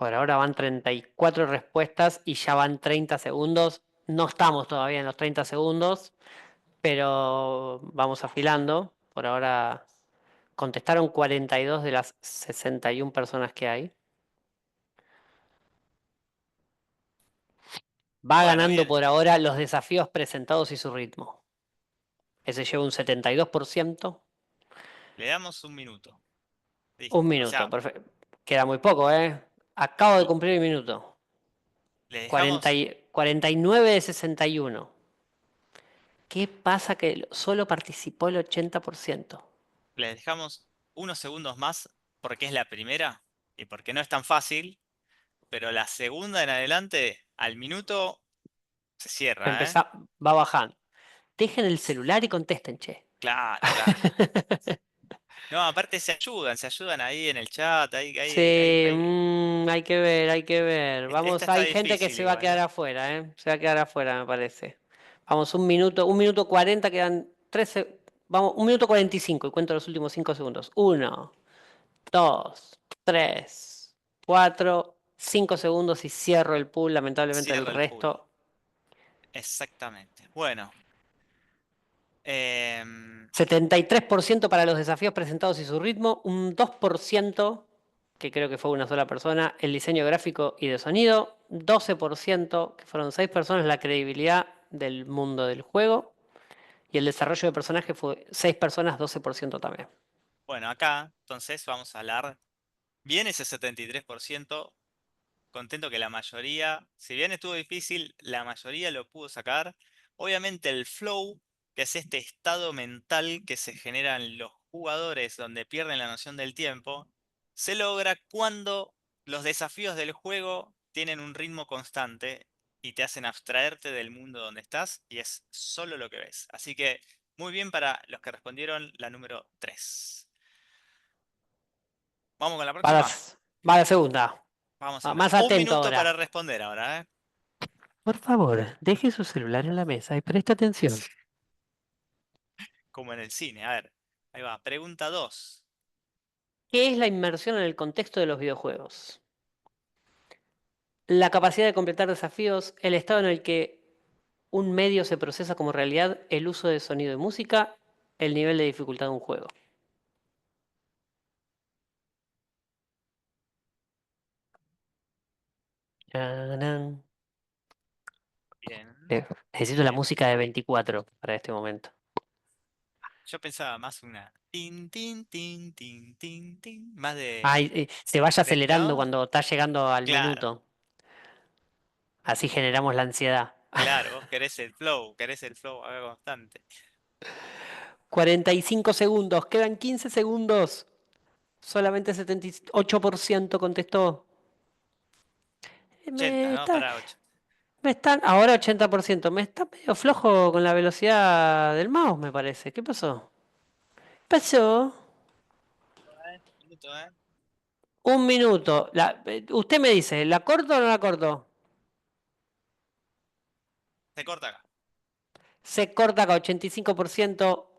Por ahora van 34 respuestas y ya van 30 segundos. No estamos todavía en los 30 segundos, pero vamos afilando. Por ahora contestaron 42 de las 61 personas que hay. Va Bueno, ganando bien. por ahora los desafíos presentados y su ritmo. Ese lleva un 72%. Le damos un minuto. Un Listo. O minuto, sea, perfecto. Queda muy poco, ¿eh? Acabo de u- cumplir el minuto. le 40 dejamos, y- 49 de 61. ¿Qué pasa que solo participó el 80%? le dejamos unos segundos más porque es la primera y porque no es tan fácil, pero la segunda en adelante, al minuto, se cierra, ¿eh? Va bajando. Dejen el celular y contesten, che. Claro, claro. No, aparte se ayudan ahí en el chat, Sí, hay que ver, hay que ver. Esta Vamos, está hay gente que difícil se va a igual, quedar ¿eh? afuera, ¿eh? Se va a quedar afuera, me parece. Vamos, un minuto 40, quedan 13. Vamos, un minuto 45 y cuento los últimos 5 segundos. Uno, dos, tres, cuatro, 5 segundos y cierro el pool. Lamentablemente el Cierra el pool. resto. Exactamente. Bueno, em, 73% para los desafíos presentados y su ritmo, un 2%, que creo que fue una sola persona, el diseño gráfico y de sonido, 12%, que fueron 6 personas, la credibilidad del mundo del juego, y el desarrollo de personajes fue 6 personas, 12% también. bueno, acá entonces vamos a hablar bien ese 73%. Contento que la mayoría, si bien estuvo difícil, la mayoría lo pudo sacar. Obviamente el flow, que es este estado mental que se genera en los jugadores donde pierden la noción del tiempo, se logra cuando los desafíos del juego tienen un ritmo constante y te hacen abstraerte del mundo donde estás y es solo lo que ves. Así que muy bien para los que respondieron la número 3. Vamos con la Va la, próxima. va la segunda. Vamos a ver. Más Un atento minuto para ahora. responder ahora, ¿eh? Por favor, deje su celular en la mesa y preste atención. Como en el cine. A ver, ahí va. Pregunta 2. ¿Qué es la inmersión en el contexto de los videojuegos? La capacidad de completar desafíos, el estado en el que un medio se procesa como realidad, el uso de sonido y música, el nivel de dificultad de un juego. Tarán. Bien. Necesito la Bien. música de 24 para este momento. Yo pensaba más una. Tin, tin, tin, tin, tin, tin. Más Ay, se vaya acelerando ¿no? cuando está llegando al Claro. minuto. Así generamos la ansiedad. Claro, vos querés el flow acá constante. 45 segundos, quedan 15 segundos. Solamente 78% contestó. 80, Me ¿no? está, Para 8. me están, ahora 80%. Me está medio flojo con la velocidad del mouse, me parece. ¿Qué pasó? ¿Qué pasó? Minuto, ¿eh? Un minuto. Usted me dice, ¿la corto o no la corto? Se corta acá. Se corta acá, 85%.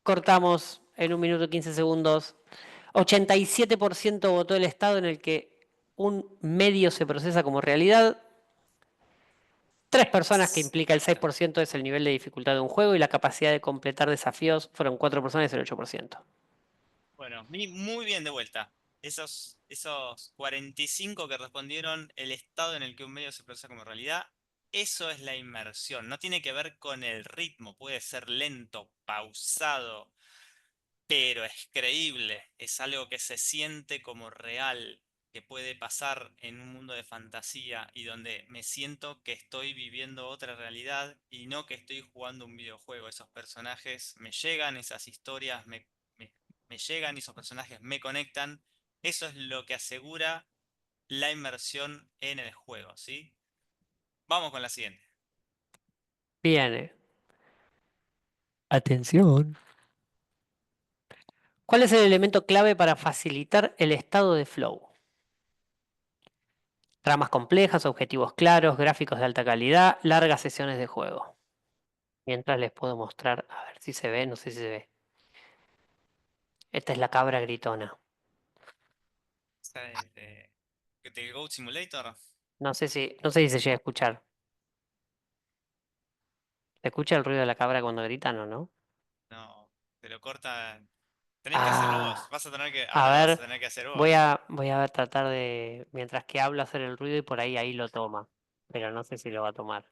Cortamos en un minuto y 15 segundos. 87% votó el estado en el que un medio se procesa como realidad. Tres personas, que implica el Exacto. 6%, es el nivel de dificultad de un juego, y la capacidad de completar desafíos fueron 4 personas, el 8%. Bueno, muy bien de vuelta. Esos 45 que respondieron el estado en el que un medio se procesa como realidad, eso es la inmersión. No tiene que ver con el ritmo, puede ser lento, pausado, pero es creíble. Es algo que se siente como real, que puede pasar en un mundo de fantasía y donde me siento que estoy viviendo otra realidad y no que estoy jugando un videojuego. Esos personajes me llegan, esas historias me me llegan y esos personajes me conectan. Eso es lo que asegura la inmersión en el juego, ¿sí? Vamos con la siguiente. Bien. Atención. ¿Cuál es el elemento clave para facilitar el estado de flow? Tramas complejas, objetivos claros, gráficos de alta calidad, largas sesiones de juego. Mientras les puedo mostrar, a ver si se ve, no sé si se ve. Esta es la cabra gritona. Esa es de ¿De Goat Simulator? No sé si se llega a escuchar. ¿Se escucha el ruido de la cabra cuando gritan o no? No, pero corta. Tenés que hacerlo vos. Ah, a Ahora lo vas a ver, tener que hacer voy vos. a, voy a tratar de, mientras que hablo, hacer el ruido y por ahí lo toma. Pero no sé si lo va a tomar.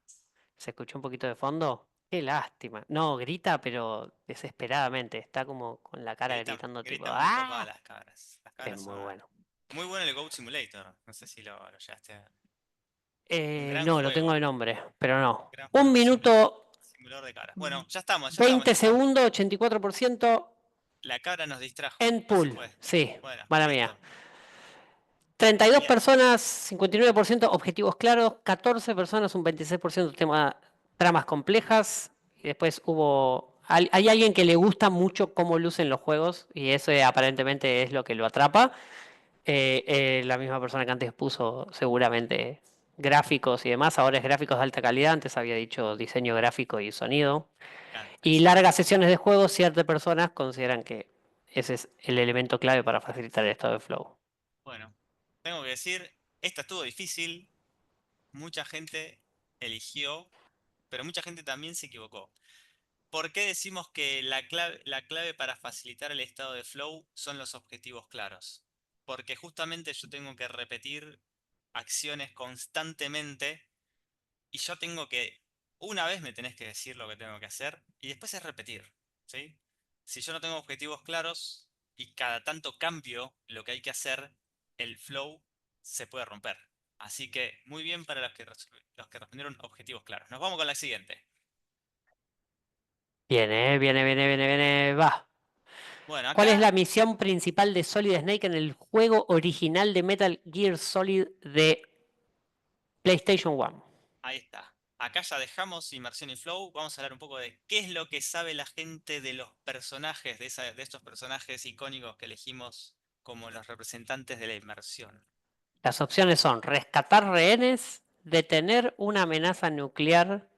¿Se escucha un poquito de fondo? Qué lástima. No, grita, pero desesperadamente. Está como con la cara gritando tipo, Gritan muy copadas ¡ah! las cabras. Las Es cabras muy son. bueno. Muy bueno el Goat Simulator. No sé si lo llegaste a ver. Un gran No, lo tengo juego. de nombre, pero no. Gran Un juego. minuto, Simulador de cabras. Bueno, ya estamos, ya estamos, 20 ya está. segundos, 84%. La cabra nos distrajo. End No se pool. puede. Sí, Bueno, mala mía. listo. 32 Bien. personas, 59% objetivos claros, 14 personas, un 26% tramas complejas. Y después hay alguien que le gusta mucho cómo lucen los juegos y eso aparentemente es lo que lo atrapa. La misma persona que antes puso seguramente gráficos y demás, ahora es gráficos de alta calidad, antes había dicho diseño gráfico y sonido. Y Antes. largas sesiones de juego, ciertas personas consideran que ese es el elemento clave para facilitar el estado de flow. Bueno, tengo que decir, esta estuvo difícil. Mucha gente eligió, pero mucha gente también se equivocó. ¿Por qué decimos que la clave para facilitar el estado de flow son los objetivos claros? Porque justamente yo tengo que repetir acciones constantemente y yo tengo que, una vez me tenés que decir lo que tengo que hacer y después es repetir, ¿sí? Si yo no tengo objetivos claros y cada tanto cambio lo que hay que hacer, el flow se puede romper. Así que muy bien para los que respondieron objetivos claros. Nos vamos con la siguiente. Viene, va. Bueno, ¿Cuál es la acá, misión principal de Solid Snake en el juego original de Metal Gear Solid de PlayStation 1? ahí está. Acá ya dejamos inmersión y flow. Vamos a hablar un poco de qué es lo que sabe la gente de los personajes, de estos personajes icónicos que elegimos como los representantes de la inmersión. Las opciones son rescatar rehenes, detener una amenaza nuclear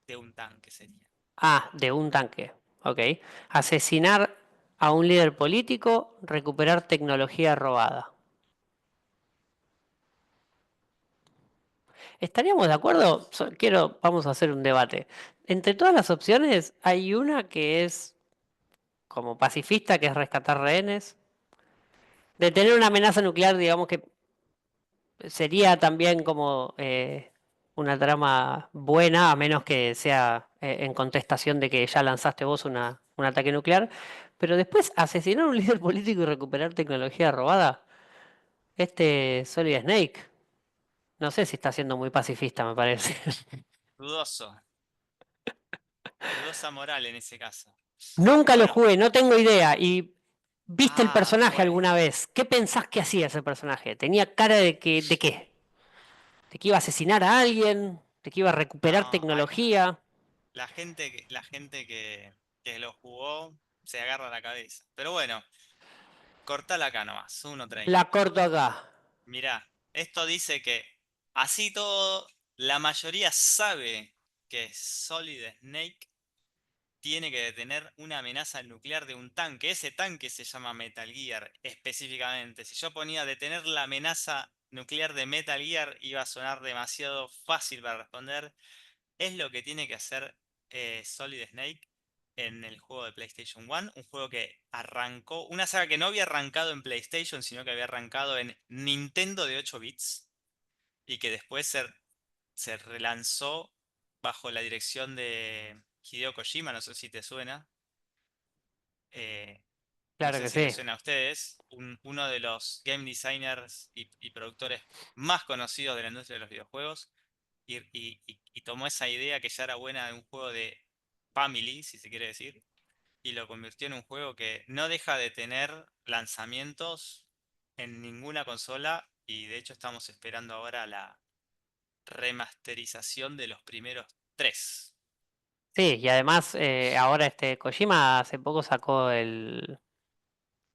De un tanque sería. de un tanque, ok. Asesinar a un líder político, recuperar tecnología robada. ¿Estaríamos de acuerdo? Vamos a hacer un debate. Entre todas las opciones hay una que es como pacifista, que es rescatar rehenes. Detener una amenaza nuclear, digamos que sería también como una trama buena, a menos que sea en contestación de que ya lanzaste vos un ataque nuclear. Pero después, asesinar a un líder político y recuperar tecnología robada. Solid Snake, no sé si está siendo muy pacifista, me parece. Dudoso. Dudosa moral en ese caso. Nunca lo Bueno. jugué, no tengo idea. ¿Y viste el personaje Bueno. alguna vez? ¿Qué pensás que hacía ese personaje? ¿Tenía cara ¿de qué? ¿De que iba a asesinar a alguien? ¿De que iba a recuperar No, tecnología? la gente que lo jugó se agarra la cabeza. Pero bueno, cortala acá nomás, La 1:30. corto acá. Mirá, esto dice que así todo, la mayoría sabe que Solid Snake tiene que detener una amenaza nuclear de un tanque. Ese tanque se llama Metal Gear específicamente. Si yo ponía detener la amenaza nuclear de Metal Gear, iba a sonar demasiado fácil para responder. Es lo que tiene que hacer Solid Snake en el juego de PlayStation 1, un juego que arrancó, una saga que no había arrancado en PlayStation, sino que había arrancado en Nintendo de 8 bits y que después se relanzó bajo la dirección de Hideo Kojima, no sé si te suena. eh, no Claro sé que si les sí. suena a ustedes, uno de los game designers y productores más conocidos de la industria de los videojuegos, y tomó esa idea que ya era buena de un juego de family, si se quiere decir, y lo convirtió en un juego que no deja de tener lanzamientos en ninguna consola, y de hecho estamos esperando ahora la remasterización de los primeros tres. Sí, y además ahora Kojima hace poco sacó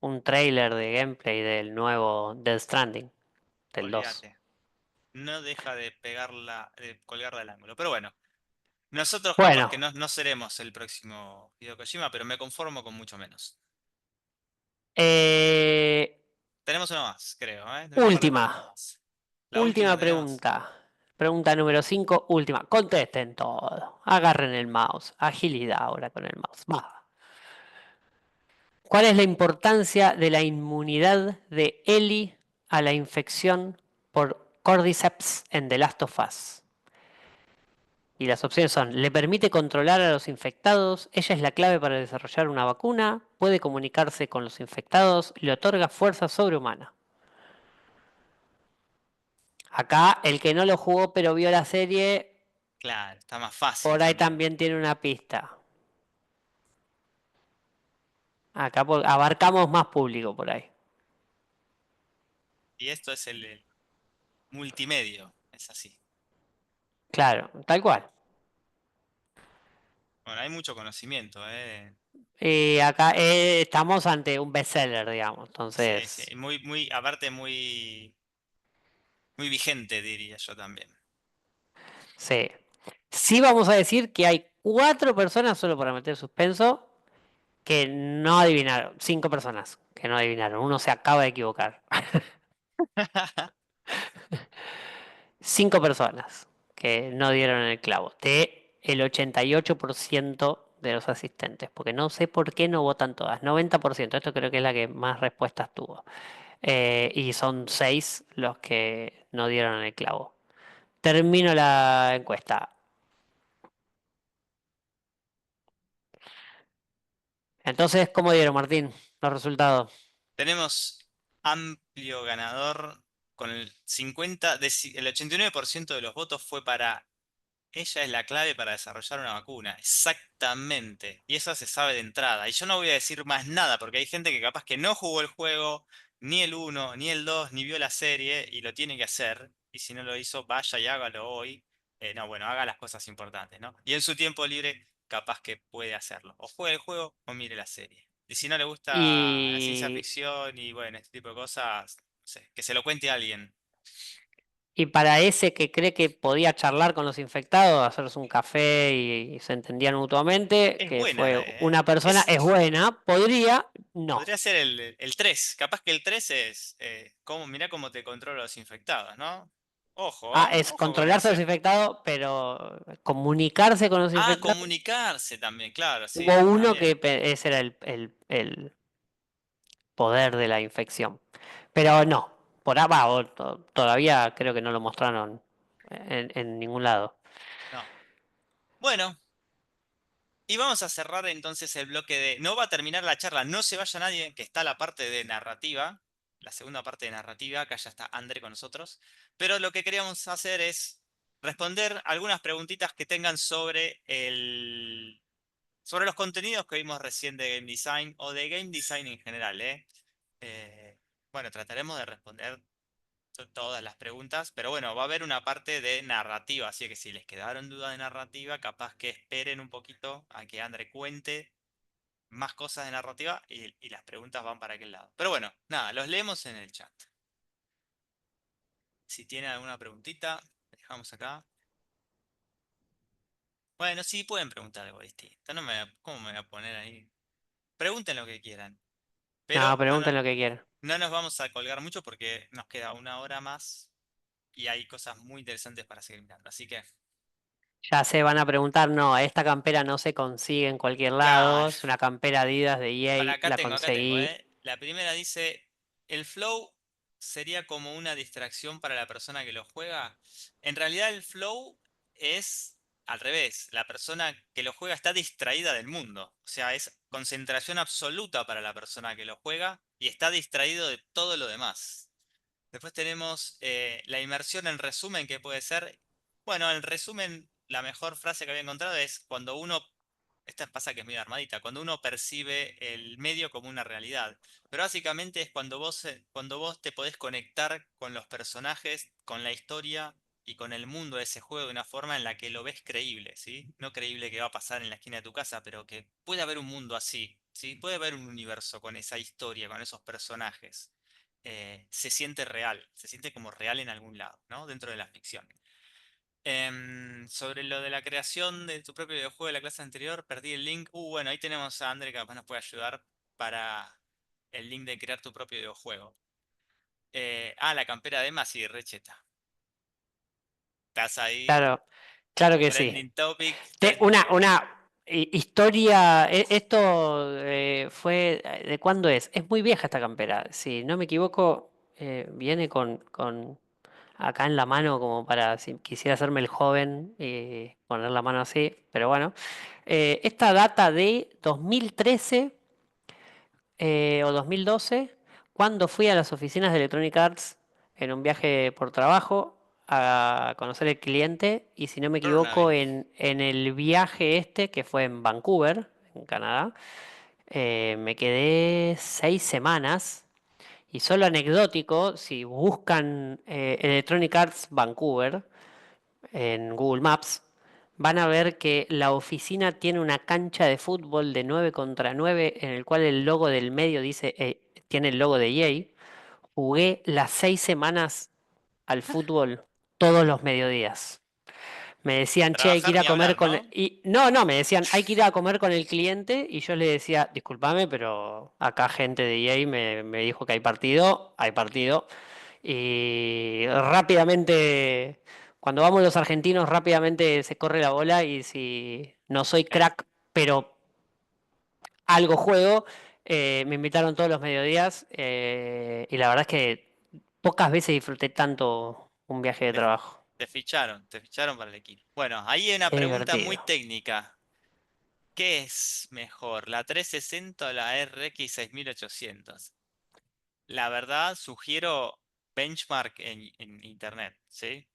un trailer de gameplay del nuevo Death Stranding, del 2. Olvídate. No deja de de colgarla del ángulo. Pero bueno, nosotros capaz Bueno, que no seremos el próximo Hideo Kojima, pero me conformo con mucho menos. eh, Tenemos uno más, creo, ¿eh? Tenemos un par de última. preguntas más. La última Última tenemos. pregunta. Pregunta número 5, última. Contesten todo. Agarren el mouse. Agilidad ahora con el mouse. Va. ¿Cuál es la importancia de la inmunidad de Ellie a la infección por Cordyceps en The Last of Us? Y las opciones son, le permite controlar a los infectados, ella es la clave para desarrollar una vacuna, puede comunicarse con los infectados, le otorga fuerza sobrehumana. Acá, el que no lo jugó pero vio la serie, Claro, está más fácil por ahí también. también tiene una pista. Acá abarcamos más público por ahí. Y esto es el multimedio, es así. Claro, tal cual. Bueno, hay mucho conocimiento, ¿eh? Y acá estamos ante un bestseller, digamos. Sí, sí, Entonces, muy, aparte muy vigente, diría yo también. sí. Sí vamos a decir que hay 4 personas, solo para meter suspenso, que no adivinaron. 5 personas que no adivinaron. Uno se acaba de equivocar. 5 personas que no dieron el clavo. De el 88% de los asistentes. Porque no sé por qué no votan todas. 90%. Esto creo que es la que más respuestas tuvo. Y son 6 los que no dieron el clavo. Termino la encuesta. Entonces, ¿cómo dieron, Martín, los resultados? Tenemos amplio ganador con el el 89% de los votos fue para ella es la clave para desarrollar una vacuna. Exactamente. Y eso se sabe de entrada. Y yo no voy a decir más nada porque hay gente que capaz que no jugó el juego, ni el uno ni el 2 ni vio la serie y lo tiene que hacer. Y si no lo hizo, vaya y hágalo hoy. No, bueno, haga las cosas importantes, ¿no? Y en su tiempo libre, capaz que puede hacerlo. O juegue el juego o mire la serie. Y si no le gusta la ciencia Y, ficción y bueno, este tipo de cosas, no sé, que se lo cuente a alguien. y para ese que cree que podía charlar con los infectados, hacerse un café y se entendían mutuamente, Es que buena, fue ¿eh? una persona, es buena, podría, no. Podría ser el 3. Capaz que el 3 es mirá cómo te controlo los infectados, ¿no? Ojo, Ah, ¿eh? es Ojo con controlarse a los ese. infectados, pero comunicarse con los Ah, infectados. comunicarse también, claro, Hubo sí, uno que también. ese era el poder de la infección. Pero no, por ahora todavía creo que no lo mostraron en ningún lado. No. Bueno, y vamos a cerrar entonces el bloque de... No va a terminar la charla, no se vaya nadie, que está la parte de narrativa, la segunda parte de narrativa, acá ya está André con nosotros. Pero lo que queríamos hacer es responder algunas preguntitas que tengan sobre los contenidos que vimos recién de Game Design o de Game Design en general, ¿eh? Eh, bueno, trataremos de responder todas las preguntas, pero bueno, va a haber una parte de narrativa, así que si les quedaron dudas de narrativa, capaz que esperen un poquito a que Andre cuente más cosas de narrativa y las preguntas van para aquel lado. Pero bueno, nada, los leemos en el chat. Si tienen alguna preguntita, dejamos acá. Bueno, sí, pueden preguntar algo distinto. No ¿cómo me voy a poner ahí? Pregunten lo que quieran. No, Pero pregunten lo que quieran. no nos vamos a colgar mucho porque nos queda una hora más y hay cosas muy interesantes para seguir mirando. Así que, Ya se van a preguntar, no, esta campera no se consigue en cualquier lado, claro. es una campera Adidas de Para EA, la acá tengo, conseguí. ¿eh? La primera dice, ¿el flow sería como una distracción para la persona que lo juega? En realidad el flow es al revés. La persona que lo juega está distraída del mundo. O sea, es concentración absoluta para la persona que lo juega y está distraído de todo lo demás. Después tenemos la inmersión en resumen, que puede ser, bueno, en resumen, la mejor frase que había encontrado es cuando uno, esta pasa que es medio armadita, cuando uno percibe el medio como una realidad. Pero básicamente es cuando vos te podés conectar con los personajes, con la historia y con el mundo de ese juego de una forma en la que lo ves creíble, ¿sí? No creíble que va a pasar en la esquina de tu casa, pero que puede haber un mundo así, ¿sí? Puede haber un universo con esa historia, con esos personajes se siente real, se siente como real en algún lado, ¿no? Dentro de la ficción. Sobre lo de la creación de tu propio videojuego de la clase anterior, perdí el link. Bueno, ahí tenemos a André que capaz nos puede ayudar para el link de crear tu propio videojuego. La campera de Emma, sí, recheta. estás ahí, Claro, claro que sí. trending topic, todo el Una, tiempo. historia, esto fue, ¿de cuándo es? Es muy vieja esta campera, si no me equivoco, viene con acá en la mano como para si quisiera hacerme el joven y poner la mano así, pero bueno. Esta data de 2013 o 2012, cuando fui a las oficinas de Electronic Arts en un viaje por trabajo a conocer el cliente y si no me Yo no la equivoco vi. en el viaje este que fue en Vancouver, en Canadá, me quedé 6 semanas y solo anecdótico, si buscan Electronic Arts Vancouver en Google Maps, van a ver que la oficina tiene una cancha de fútbol de 9 contra 9 en el cual el logo del medio dice, tiene el logo de EA. Jugué las 6 semanas al fútbol todos los mediodías. Me decían, che, hay que Trabajar ir a ni comer hablar, con... ¿no? Y no, no, me decían, hay que ir a comer con el cliente y yo le decía, discúlpame, pero acá gente de EA me dijo que hay partido, hay partido. Y rápidamente, cuando vamos los argentinos, rápidamente se corre la bola y si no soy Es crack, pero algo juego, me invitaron todos los mediodías y la verdad es que pocas veces disfruté tanto un viaje de Te, fi- trabajo. te ficharon para el equipo. Bueno, ahí hay una Es pregunta muy divertido. técnica. ¿Qué es mejor, la 360 o la RX 6800? La verdad, sugiero benchmark en internet, ¿sí?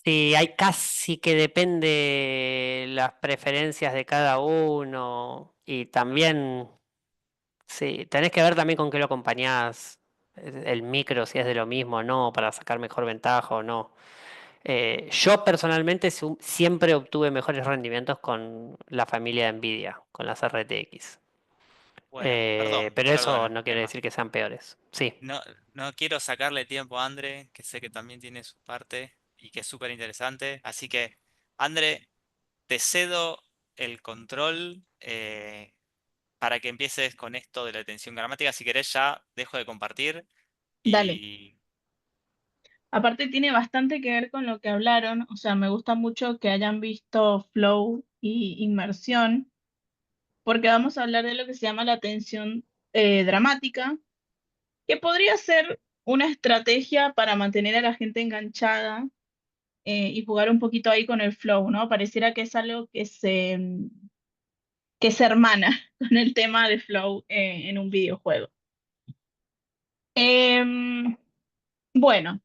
Sí, hay casi que depende las preferencias de cada uno y también, sí, tenés que ver también con qué lo acompañás, el micro, si es de lo mismo o no, para sacar mejor ventaja o no. Yo personalmente siempre obtuve mejores rendimientos con la familia de Nvidia, con las RTX. Bueno, perdón, Pero eso perdón, no quiere Emma. decir que sean peores. Sí, No, no quiero sacarle tiempo a André, que sé que también tiene su parte y que es súper interesante. Así que, André, te cedo el control para que empieces con esto de la atención gramática. Si querés, ya dejo de compartir Dale. y Aparte tiene bastante que ver con lo que hablaron, o sea, me gusta mucho que hayan visto flow y inmersión, porque vamos a hablar de lo que se llama la atención dramática, que podría ser una estrategia para mantener a la gente enganchada y jugar un poquito ahí con el flow, ¿no? Pareciera que es algo que se hermana con el tema de flow en un videojuego. Em, bueno,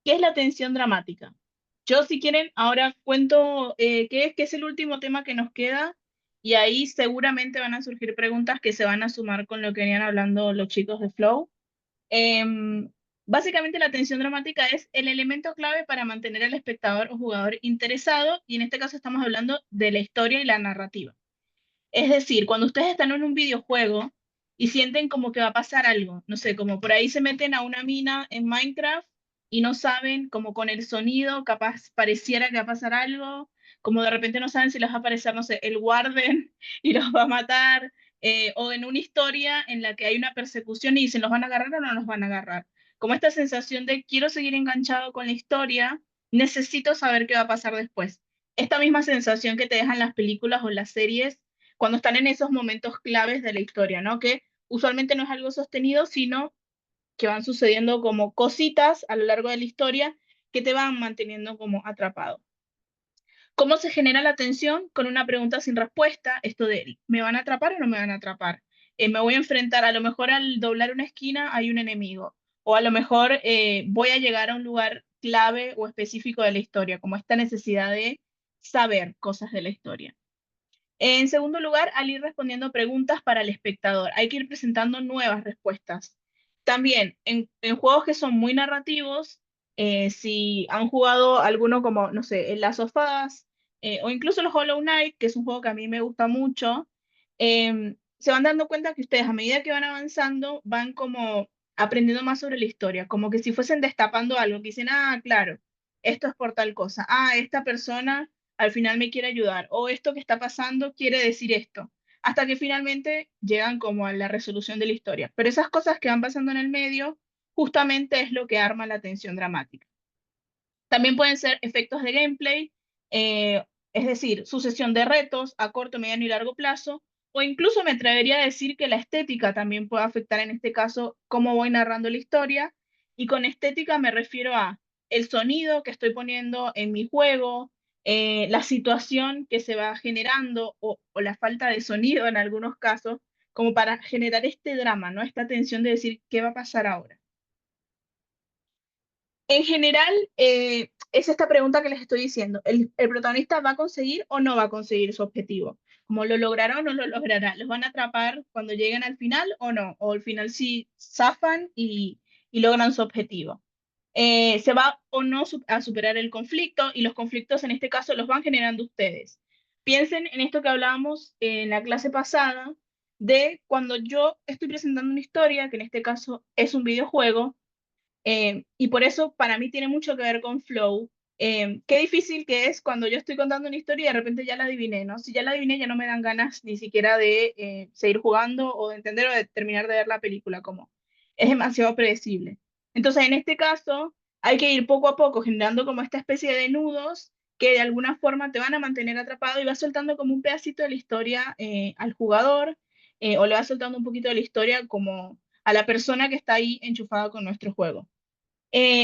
¿qué es la tensión dramática? Yo, si quieren, ahora cuento qué es el último tema que nos queda y ahí seguramente van a surgir preguntas que se van a sumar con lo que venían hablando los chicos de Flow. Em, Básicamente la tensión dramática es el elemento clave para mantener al espectador o jugador interesado y en este caso estamos hablando de la historia y la narrativa. Es decir, cuando ustedes están en un videojuego y sienten como que va a pasar algo, no sé, como por ahí se meten a una mina en Minecraft y no saben, como con el sonido, capaz pareciera que va a pasar algo, como de repente no saben si les va a aparecer, no sé, el Warden y los va a matar, o en una historia en la que hay una persecución y dicen, ¿los van a agarrar o no los van a agarrar? Como esta sensación de quiero seguir enganchado con la historia, necesito saber qué va a pasar después. Esta misma sensación que te dejan las películas o las series cuando están en esos momentos claves de la historia, ¿no? Que usualmente no es algo sostenido, sino que van sucediendo como cositas a lo largo de la historia que te van manteniendo como atrapado. ¿Cómo se genera la tensión? Con una pregunta sin respuesta, esto de ¿me van a atrapar o no me van a atrapar? Me voy a enfrentar, a lo mejor al doblar una esquina hay un enemigo, o a lo mejor voy a llegar a un lugar clave o específico de la historia, como esta necesidad de saber cosas de la historia. En segundo lugar, al ir respondiendo preguntas para el espectador, hay que ir presentando nuevas respuestas. También, en juegos que son muy narrativos, si han jugado alguno como, no sé, el Last of Us, o incluso el Hollow Knight, que es un juego que a mí me gusta mucho, se van dando cuenta que ustedes a medida que van avanzando van como aprendiendo más sobre la historia, como que si fuesen destapando algo, que dicen, ah, claro, esto es por tal cosa, ah, esta persona al final me quiere ayudar, o esto que está pasando quiere decir esto, hasta que finalmente llegan como a la resolución de la historia. Pero esas cosas que van pasando en el medio, justamente es lo que arma la tensión dramática. También pueden ser efectos de gameplay, eh, es decir, sucesión de retos a corto, mediano y largo plazo, o incluso me atrevería a decir que la estética también puede afectar en este caso cómo voy narrando la historia. Y con estética me refiero a el sonido que estoy poniendo en mi juego, la situación que se va generando o la falta de sonido en algunos casos, como para generar este drama, ¿no? Esta tensión de decir, ¿qué va a pasar ahora? En general, es esta pregunta que les estoy diciendo. ¿El protagonista va a conseguir o no va a conseguir su objetivo? ¿Cómo lo logrará o no lo logrará? ¿Los van a atrapar cuando lleguen al final o no? ¿O al final sí zafan y logran su objetivo? ¿Se va o no a superar el conflicto? Y los conflictos en este caso los van generando ustedes. Piensen en esto que hablábamos en la clase pasada, de cuando yo estoy presentando una historia, que en este caso es un videojuego, y por eso para mí tiene mucho que ver con flow. Qué difícil que es cuando yo estoy contando una historia y de repente ya la adiviné, ¿no? Si ya la adiviné, ya no me dan ganas ni siquiera de seguir jugando o de entender o de terminar de ver la película, como es demasiado predecible. Entonces, en este caso, hay que ir poco a poco generando como esta especie de nudos que de alguna forma te van a mantener atrapado y vas soltando como un pedacito de la historia al jugador, o le vas soltando un poquito de la historia como a la persona que está ahí enchufada con nuestro juego.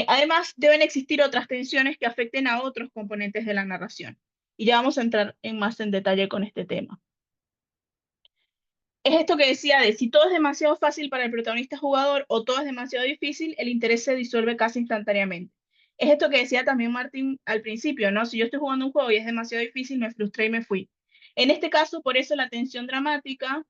Además, deben existir otras tensiones que afecten a otros componentes de la narración. Y ya vamos a entrar más en detalle con este tema. Es esto que decía de si todo es demasiado fácil para el protagonista jugador o todo es demasiado difícil, el interés se disuelve casi instantáneamente. Es esto que decía también Martín al principio, ¿no? Si yo estoy jugando un juego y es demasiado difícil, me frustré y me fui. En este caso, por eso la tensión dramática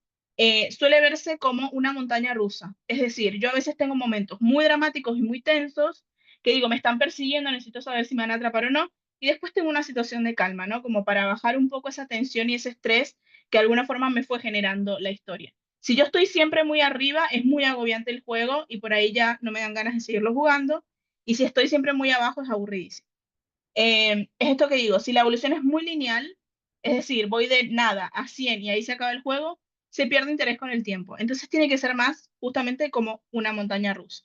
suele verse como una montaña rusa. Es decir, yo a veces tengo momentos muy dramáticos y muy tensos que digo, me están persiguiendo, necesito saber si me van a atrapar o no. Y después tengo una situación de calma, ¿no? Como para bajar un poco esa tensión y ese estrés que de alguna forma me fue generando la historia. Si yo estoy siempre muy arriba, es muy agobiante el juego y por ahí ya no me dan ganas de seguirlo jugando. Y si estoy siempre muy abajo, es aburridísimo. Es esto que digo, si la evolución es muy lineal, es decir, voy de nada a 100 y ahí se acaba el juego, se pierde interés con el tiempo. Entonces tiene que ser más justamente como una montaña rusa.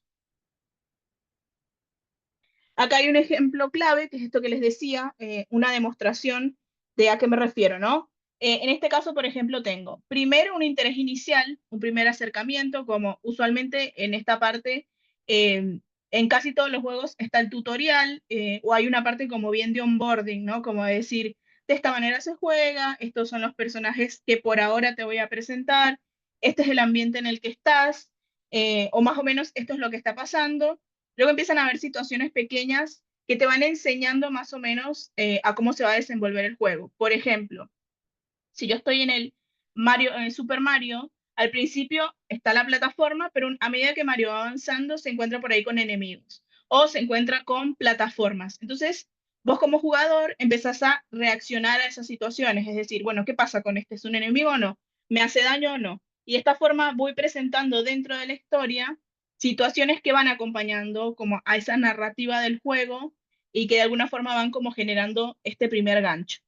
Acá hay un ejemplo clave, que es esto que les decía, una demostración de a qué me refiero, ¿no? En este caso, por ejemplo, tengo primero un interés inicial, un primer acercamiento, como usualmente en esta parte, en casi todos los juegos está el tutorial, o hay una parte como bien de onboarding, ¿no? Como decir, de esta manera se juega, estos son los personajes que por ahora te voy a presentar, este es el ambiente en el que estás, o más o menos esto es lo que está pasando. Luego empiezan a haber situaciones pequeñas que te van enseñando más o menos a cómo se va a desenvolver el juego. Por ejemplo, si yo estoy en el Mario, en el Super Mario, al principio está la plataforma, pero a medida que Mario va avanzando, se encuentra por ahí con enemigos o se encuentra con plataformas. Entonces, vos como jugador empezás a reaccionar a esas situaciones, es decir, bueno, ¿qué pasa con este? ¿Es un enemigo o no? ¿Me hace daño o no? Y de esta forma voy presentando dentro de la historia situaciones que van acompañando como a esa narrativa del juego y que de alguna forma van como generando este primer gancho.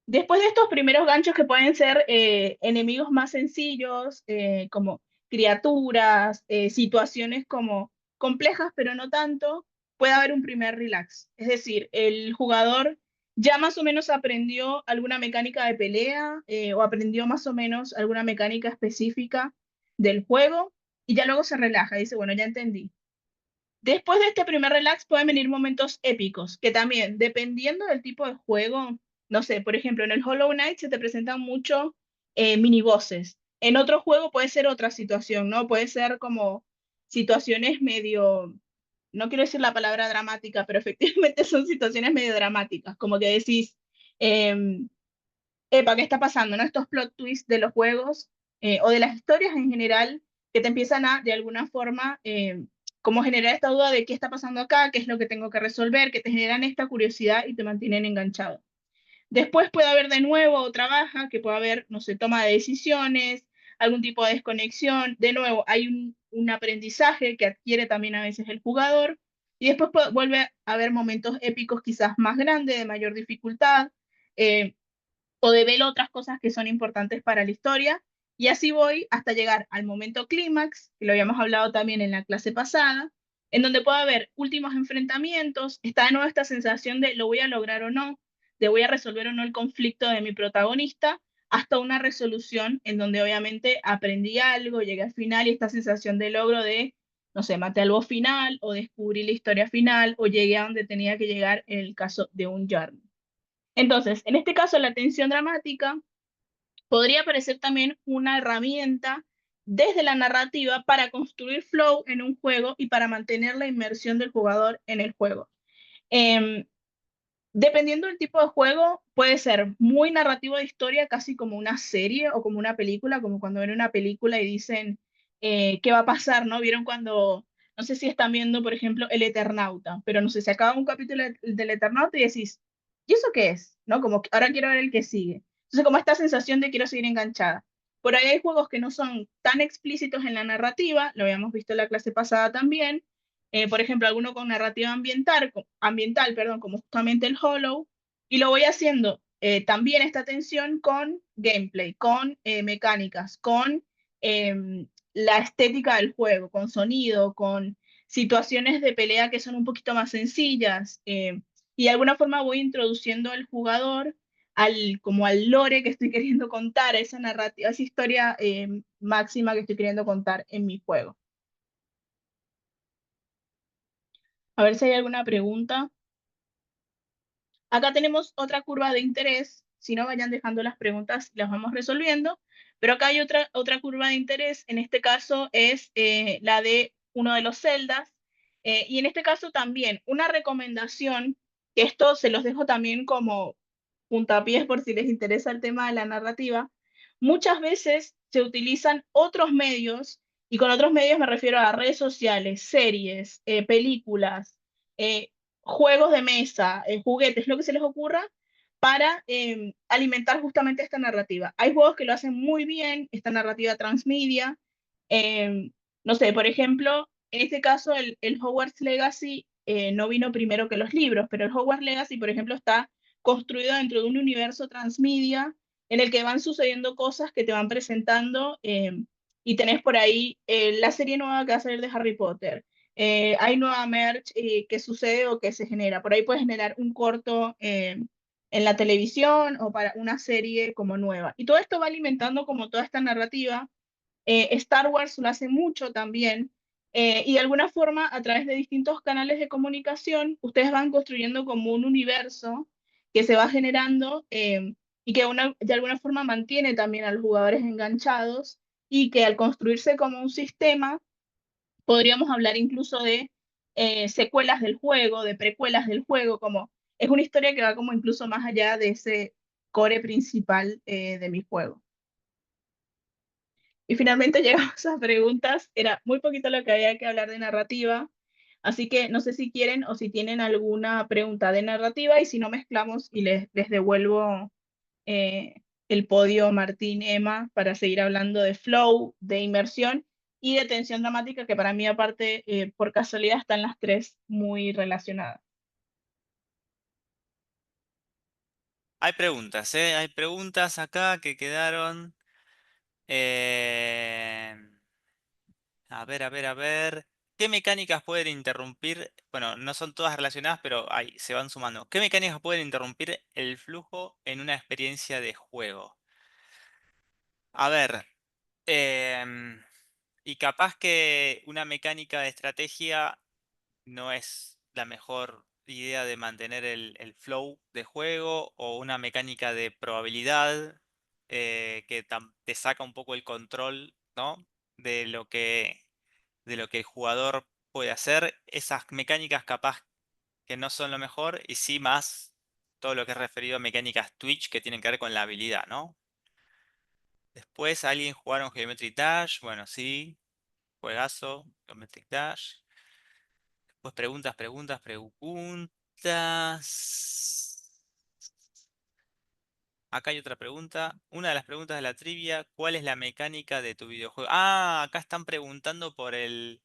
Después de estos primeros ganchos que pueden ser enemigos más sencillos, como criaturas, situaciones como complejas, pero no tanto, puede haber un primer relax. Es decir, el jugador ya más o menos aprendió alguna mecánica de pelea, o aprendió más o menos alguna mecánica específica del juego y ya luego se relaja y dice, bueno, ya entendí. Después de este primer relax pueden venir momentos épicos, que también, dependiendo del tipo de juego, no sé, por ejemplo, en el Hollow Knight se te presentan mucho minibosses. En otro juego puede ser otra situación, ¿no? Puede ser como situaciones medio, no quiero decir la palabra dramática, pero efectivamente son situaciones medio dramáticas, como que decís, em, epa, ¿qué está pasando? ¿No? Estos plot twists de los juegos o de las historias en general que te empiezan a, de alguna forma, como generar esta duda de qué está pasando acá, qué es lo que tengo que resolver, que te generan esta curiosidad y te mantienen enganchado. Después puede haber de nuevo otra baja, que puede haber, no sé, toma de decisiones, algún tipo de desconexión. De nuevo, hay un aprendizaje que adquiere también a veces el jugador. Y después vuelve a haber momentos épicos quizás más grandes, de mayor dificultad. eh, o develo otras cosas que son importantes para la historia. Y así voy hasta llegar al momento clímax, que lo habíamos hablado también en la clase pasada, en donde puede haber últimos enfrentamientos, está de nuevo esta sensación de lo voy a lograr o no, de voy a resolver o no el conflicto de mi protagonista, hasta una resolución en donde obviamente aprendí algo, llegué al final y esta sensación de logro de, no sé, maté al boss final o descubrí la historia final o llegué a donde tenía que llegar en el caso de un journey. Entonces, en este caso, la tensión dramática podría parecer también una herramienta desde la narrativa para construir flow en un juego y para mantener la inmersión del jugador en el juego. Eh, Dependiendo del tipo de juego, puede ser muy narrativo de historia, casi como una serie o como una película, como cuando ven una película y dicen qué va a pasar, ¿no? ¿Vieron cuando, no sé si están viendo, por ejemplo, El Eternauta, pero no sé, se acaba un capítulo del Eternauta y decís, ¿y eso qué es? ¿No? Como que ahora quiero ver el que sigue. Entonces, como esta sensación de quiero seguir enganchada. Por ahí hay juegos que no son tan explícitos en la narrativa, lo habíamos visto en la clase pasada también, por ejemplo, alguno con narrativa ambiental, perdón, como justamente el Hollow, y lo voy haciendo también esta tensión con gameplay, con mecánicas, con la estética del juego, con sonido, con situaciones de pelea que son un poquito más sencillas, y de alguna forma voy introduciendo al jugador como al lore que estoy queriendo contar, a esa narrativa, a esa historia máxima que estoy queriendo contar en mi juego. A ver si hay alguna pregunta. Acá tenemos otra curva de interés. Si no, vayan dejando las preguntas y las vamos resolviendo. Pero acá hay otra curva de interés. En este caso es la de uno de los celdas. Y en este caso también una recomendación, que esto se los dejo también como puntapiés por si les interesa el tema de la narrativa. Muchas veces se utilizan otros medios, y con otros medios me refiero a redes sociales, series, películas, eh, juegos de mesa, juguetes, lo que se les ocurra, para alimentar justamente esta narrativa. Hay juegos que lo hacen muy bien, esta narrativa transmedia. eh, no sé, por ejemplo, en este caso el Hogwarts Legacy no vino primero que los libros, pero el Hogwarts Legacy, por ejemplo, está construido dentro de un universo transmedia en el que van sucediendo cosas que te van presentando y tenés por ahí la serie nueva que va a salir de Harry Potter, hay nueva merch que sucede o que se genera. Por ahí puedes generar un corto en la televisión o para una serie como nueva. Y todo esto va alimentando como toda esta narrativa. Star Wars lo hace mucho también. Y de alguna forma, a través de distintos canales de comunicación, ustedes van construyendo como un universo que se va generando y que de alguna forma mantiene también a los jugadores enganchados y que al construirse como un sistema, podríamos hablar incluso de secuelas del juego, de precuelas del juego, como es una historia que va como incluso más allá de ese core principal de mi juego. Y finalmente llegamos a preguntas. Era muy poquito lo que había que hablar de narrativa, así que no sé si quieren o si tienen alguna pregunta de narrativa y si no mezclamos y les devuelvo eh, el podio Martín, Emma, para seguir hablando de flow, de inmersión y de tensión dramática, que para mí aparte, por casualidad, están las tres muy relacionadas. Hay preguntas, ¿eh? Hay preguntas acá que quedaron. eh, A ver, a ver, a ver. ¿Qué mecánicas pueden interrumpir? Bueno, no son todas relacionadas, pero ahí se van sumando. ¿Qué mecánicas pueden interrumpir el flujo en una experiencia de juego? A ver, em, y capaz que una mecánica de estrategia no es la mejor idea de mantener el flow de juego, o una mecánica de probabilidad que te saca un poco el control, ¿no? de lo que de lo que el jugador puede hacer. Esas mecánicas capaz que no son lo mejor, y sí más todo lo que es referido a mecánicas Twitch que tienen que ver con la habilidad, ¿no? Después, ¿alguien jugaron Geometric Dash? Bueno, sí, juegazo, Geometric Dash. Pues preguntas, preguntas, preguntas. Acá hay otra pregunta. Una de las preguntas de la trivia: ¿cuál es la mecánica de tu videojuego? Ah, acá están preguntando por el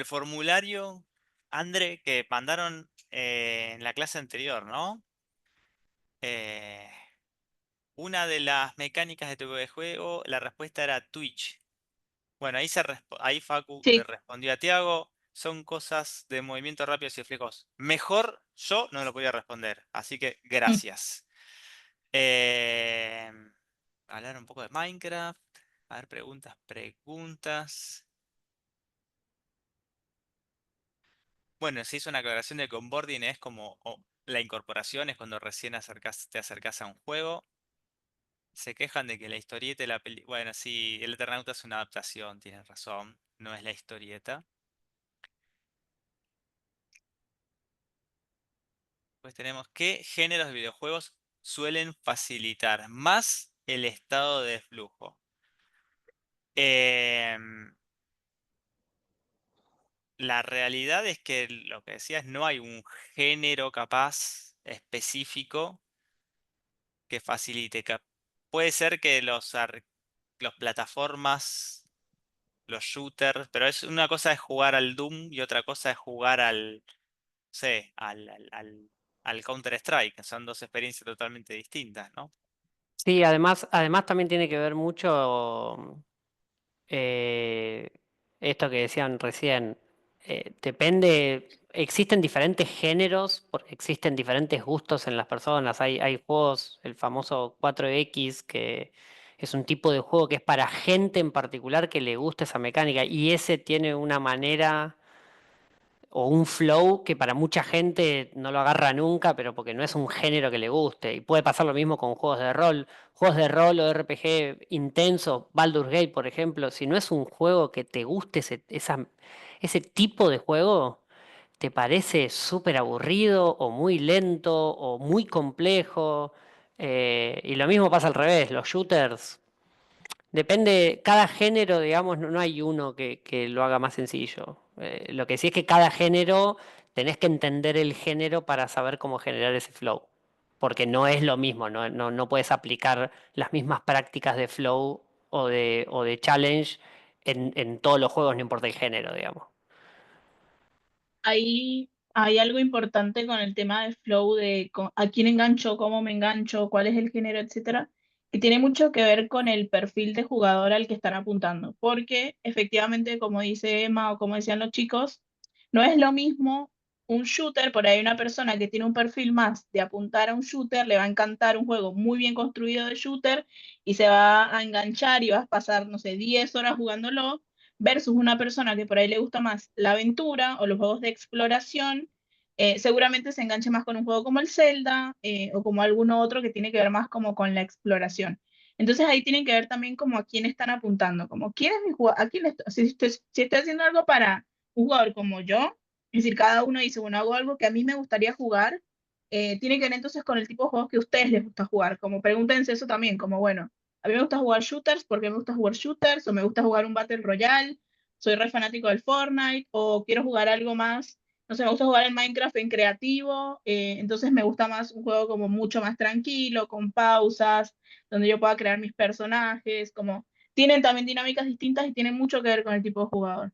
formulario, André, que mandaron en la clase anterior, ¿no? Eh, una de las mecánicas de tu videojuego, la respuesta era Twitch. Bueno, ahí Facu le Sí, respondió a Tiago. son cosas de movimiento rápido y reflejos. Mejor yo no lo podía responder, así que Mm. gracias. Eh, Hablar un poco de Minecraft. A ver, preguntas. Bueno, se hizo una aclaración de que onboarding es como la incorporación, es cuando recién te acercás a un juego. Se quejan de que la historieta y la peli... Bueno, sí, el Eternauta es una adaptación, tienen razón, no es la historieta. Pues tenemos qué géneros de videojuegos suelen facilitar más el estado de flujo. Em, la realidad es que lo que decías, no hay un género capaz específico que facilite. Puede ser que los plataformas, los shooters, pero es una cosa es jugar al Doom y otra cosa es jugar al, no sé, al Counter-Strike, que son dos experiencias totalmente distintas, ¿no? Sí, además también tiene que ver mucho eh, esto que decían recién. Depende, existen diferentes géneros, porque existen diferentes gustos en las personas. Hay juegos, el famoso 4X, que es un tipo de juego que es para gente en particular que le gusta esa mecánica, y ese tiene una manera o un flow que para mucha gente no lo agarra nunca, pero porque no es un género que le guste. Y puede pasar lo mismo con juegos de rol. Juegos de rol o RPG intensos, Baldur's Gate, por ejemplo, si no es un juego que te guste ese tipo de juego, te parece súper aburrido o muy lento o muy complejo. Y lo mismo pasa al revés, los shooters. Depende, cada género, digamos, no hay uno que lo haga más sencillo. Lo que sí es que cada género, tenés que entender el género para saber cómo generar ese flow. Porque no es lo mismo, no puedes aplicar las mismas prácticas de flow o de challenge en todos los juegos, no importa el género, digamos. Ahí hay algo importante con el tema de flow, de a quién engancho, cómo me engancho, cuál es el género, etcétera, que tiene mucho que ver con el perfil de jugador al que están apuntando. Porque efectivamente, como dice Emma o como decían los chicos, no es lo mismo un shooter, por ahí una persona que tiene un perfil más de apuntar a un shooter, le va a encantar un juego muy bien construido de shooter y se va a enganchar y va a pasar, no sé, 10 horas jugándolo versus una persona que por ahí le gusta más la aventura o los juegos de exploración, seguramente se enganche más con un juego como el Zelda o como alguno otro que tiene que ver más como con la exploración. Entonces ahí tienen que ver también como a quién están apuntando, como quién es mi jugador, a quién si estoy haciendo algo para un jugador como yo, es decir, cada uno dice, bueno, hago algo que a mí me gustaría jugar, tiene que ver entonces con el tipo de juegos que a ustedes les gusta jugar, como pregúntense eso también, como bueno, a mí me gusta jugar shooters porque me gusta jugar shooters, o me gusta jugar un Battle Royale, soy re fanático del Fortnite, o quiero jugar algo más, no sé, me gusta jugar el Minecraft en creativo, entonces me gusta más un juego como mucho más tranquilo, con pausas, donde yo pueda crear mis personajes, como tienen también dinámicas distintas y tienen mucho que ver con el tipo de jugador.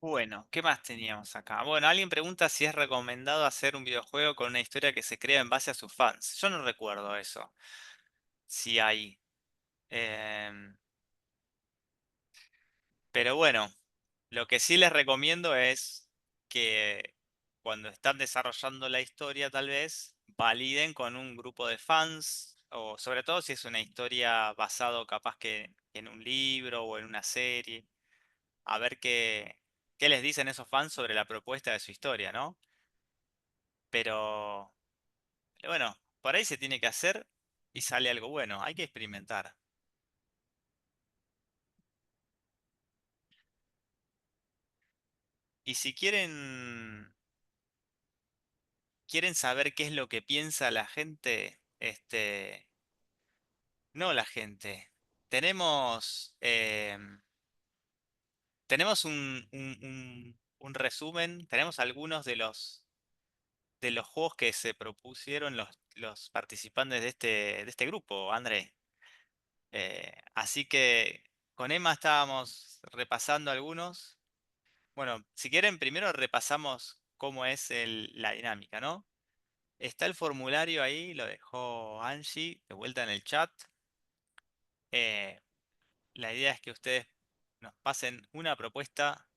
Bueno, ¿qué más teníamos acá? Bueno, alguien pregunta si es recomendado hacer un videojuego con una historia que se crea en base a sus fans. Yo no recuerdo eso. Si hay. Em, pero bueno, lo que sí les recomiendo es que cuando están desarrollando la historia, tal vez validen con un grupo de fans, o sobre todo si es una historia basado capaz que en un libro o en una serie, a ver qué les dicen esos fans sobre la propuesta de su historia, ¿no? Pero bueno, por ahí se tiene que hacer y sale algo bueno, hay que experimentar. Y si quieren saber qué es lo que piensa la gente, no la gente. Tenemos, tenemos un resumen, tenemos algunos de los juegos que se propusieron los participantes de este grupo, André. Así que con Emma estábamos repasando algunos. Bueno, si quieren, primero repasamos cómo es la dinámica, ¿no? Está el formulario ahí, lo dejó Angie de vuelta en el chat. Eh, la idea es que ustedes nos pasen una propuesta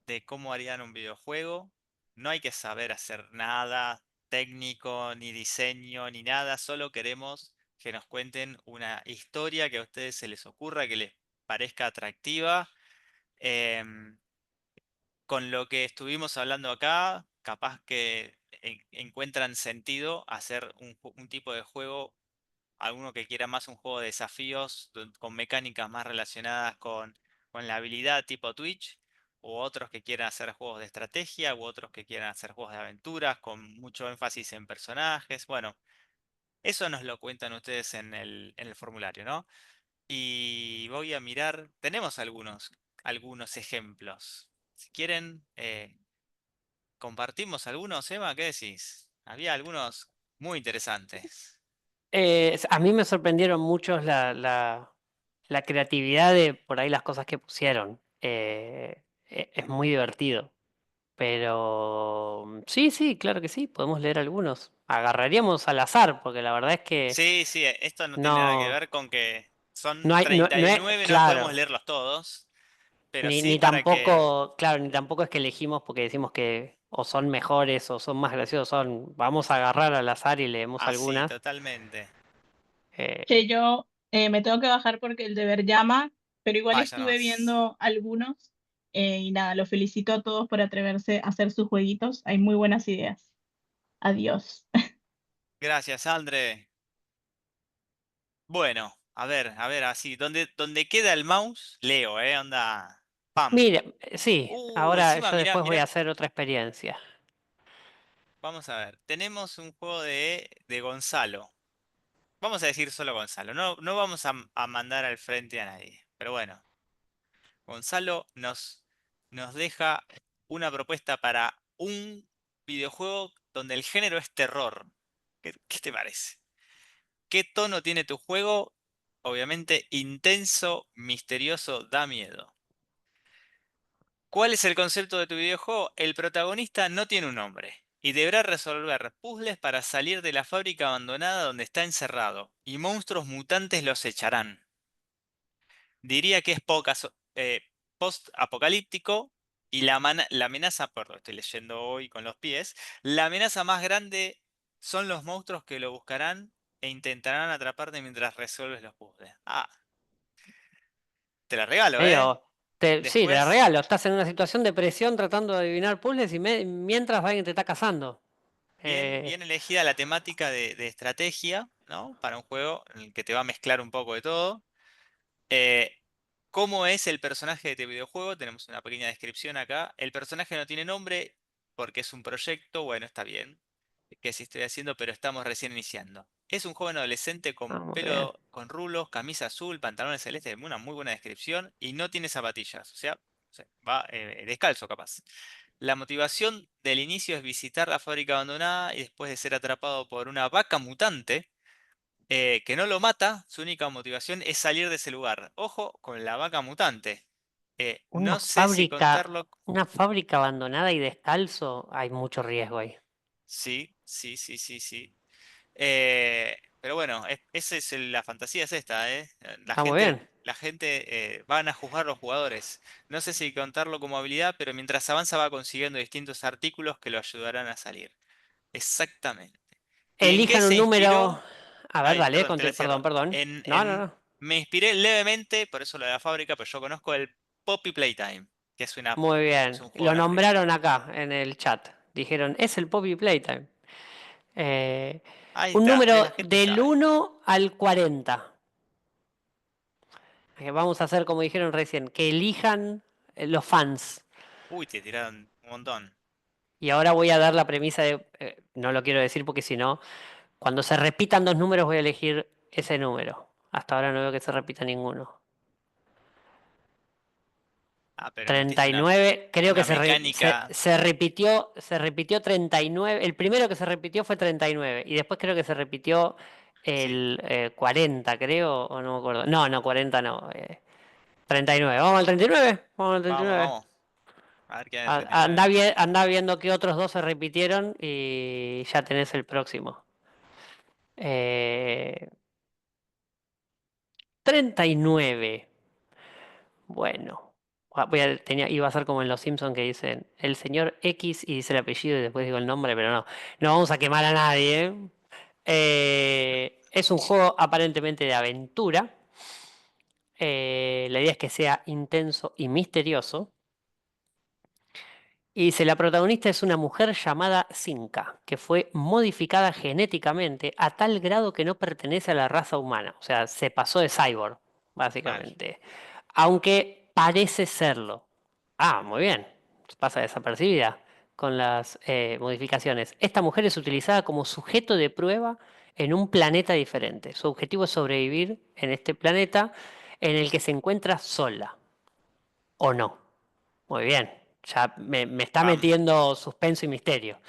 de cómo harían un videojuego. No hay que saber hacer nada técnico, ni diseño, ni nada. Solo queremos que nos cuenten una historia que a ustedes se les ocurra, que les parezca atractiva. Em, con lo que estuvimos hablando acá, capaz que encuentran sentido hacer un tipo de juego, alguno que quiera más un juego de desafíos con mecánicas más relacionadas con la habilidad tipo Twitch, u otros que quieran hacer juegos de estrategia, u otros que quieran hacer juegos de aventuras con mucho énfasis en personajes. Bueno, eso nos lo cuentan ustedes en el formulario, ¿no? Y voy a mirar, tenemos algunos ejemplos. Si quieren, compartimos algunos, Emma, ¿qué decís? Había algunos muy interesantes. A mí me sorprendieron mucho la creatividad de por ahí las cosas que pusieron. Es muy divertido. Pero sí, sí, claro que sí, podemos leer algunos. Agarraríamos al azar, porque la verdad es que Sí, sí, esto no tiene nada que no, ver con que no son hay, no, treinta no y es, nueve, no podemos claro, leerlos todos, pero ni, sí ni para que... tampoco, claro, ni tampoco es que elegimos porque decimos que o son mejores o son más graciosos, son, vamos a agarrar al azar y leemos Así, algunas. totalmente. Eh, Que yo me tengo que bajar porque el deber llama, pero igual Vaya estuve nomás. viendo algunos y nada, los felicito a todos por atreverse a hacer sus jueguitos. Hay muy buenas ideas. Adiós. Gracias, André. Bueno, a ver, así, donde queda el mouse, leo, Onda, pam. Mira, sí, ahora Encima, yo mira, después voy a mira, hacer otra experiencia. vamos a ver. Tenemos un juego de Gonzalo. Vamos a decir solo Gonzalo. No, no vamos a mandar al frente a nadie. Pero bueno, Gonzalo nos deja una propuesta para un videojuego donde el género es terror. ¿Qué te parece? ¿Qué tono tiene tu juego? Obviamente intenso, misterioso, da miedo. ¿Cuál es el concepto de tu videojuego? El protagonista no tiene un nombre y deberá resolver puzzles para salir de la fábrica abandonada donde está encerrado, y monstruos mutantes los echarán. Diría que es post-apocalíptico y la amenaza, perdón, estoy leyendo hoy con los pies, la amenaza más grande son los monstruos que lo buscarán e intentarán atraparte mientras resuelves los puzzles. Ah, te la regalo, ¿eh? Medio, sí, te la Después, regalo. Estás en una situación de presión tratando de adivinar puzzles y mientras alguien te está cazando. bien, Eh, bien elegida la temática de estrategia, ¿no? Para un juego en el que te va a mezclar un poco de todo. Eh, ¿Cómo es el personaje de este videojuego? Tenemos una pequeña descripción acá. El personaje no tiene nombre porque es un proyecto. Bueno, está bien. Que sí estoy haciendo, pero estamos recién iniciando. Es un joven adolescente con muy bien. pelo, con rulos, camisa azul, pantalones celestes, una muy buena descripción, y no tiene zapatillas. O sea, va descalzo capaz. La motivación del inicio es visitar la fábrica abandonada y después de ser atrapado por una vaca mutante que no lo mata, su única motivación es salir de ese lugar. Ojo con la vaca mutante. Una No sé si fábrica, contarlo. una fábrica abandonada y descalzo, hay mucho riesgo ahí. Sí, sí, sí, sí, sí. Pero bueno, esa es la fantasía es esta, ¿eh? Está muy bien. La gente van a juzgar los jugadores. No sé si contarlo como habilidad, pero mientras avanza va consiguiendo distintos artículos que lo ayudarán a salir. Exactamente. ¿Y en qué Elijan un se número. inspiró? A ver, Ay, dale, perdón, te la perdón, cierro. perdón. No, no, no. Me inspiré levemente, por eso lo de la fábrica, pero yo conozco el Poppy Playtime, que Muy es bien. un juego de Lo la película. nombraron acá en el chat. Dijeron, es el Poppy Playtime. Eh, Ahí un está, número la gente del sabe. 1 al 40. Vamos a hacer como dijeron recién, que elijan los fans. Uy, te tiraron un montón. Y ahora voy a dar la premisa de, no lo quiero decir porque si no, cuando se repitan dos números voy a elegir ese número. Hasta ahora no veo que se repita ninguno. Ah, pero treinta metiste y nueve creo que una mecánica. se repitió 39. El primero que se repitió fue 39 y después creo que se repitió Sí, el 40, creo, o no me acuerdo. No, no, 40 no. 39. ¿Vamos al 39? Vamos al vamos, 39. vamos. A ver qué hay en el 39. Anda, anda viendo que otros dos se repitieron y ya tenés el próximo. Eh, 39. Bueno, iba a ser como en Los Simpsons que dicen el señor X y dice el apellido y después digo el nombre, pero no, no vamos a quemar a nadie. ¿Eh? Es un juego aparentemente de aventura. La idea es que sea intenso y misterioso. Y dice, la protagonista es una mujer llamada Zinka, que fue modificada genéticamente a tal grado que no pertenece a la raza humana. O sea, se pasó de cyborg, Mal. básicamente. Aunque parece serlo. Ah, muy bien. Pasa desapercibida con las modificaciones. Esta mujer es utilizada como sujeto de prueba en un planeta diferente. Su objetivo es sobrevivir en este planeta en el que se encuentra sola. ¿O no? Muy bien. Ya me está Vamos. metiendo suspenso y misterio.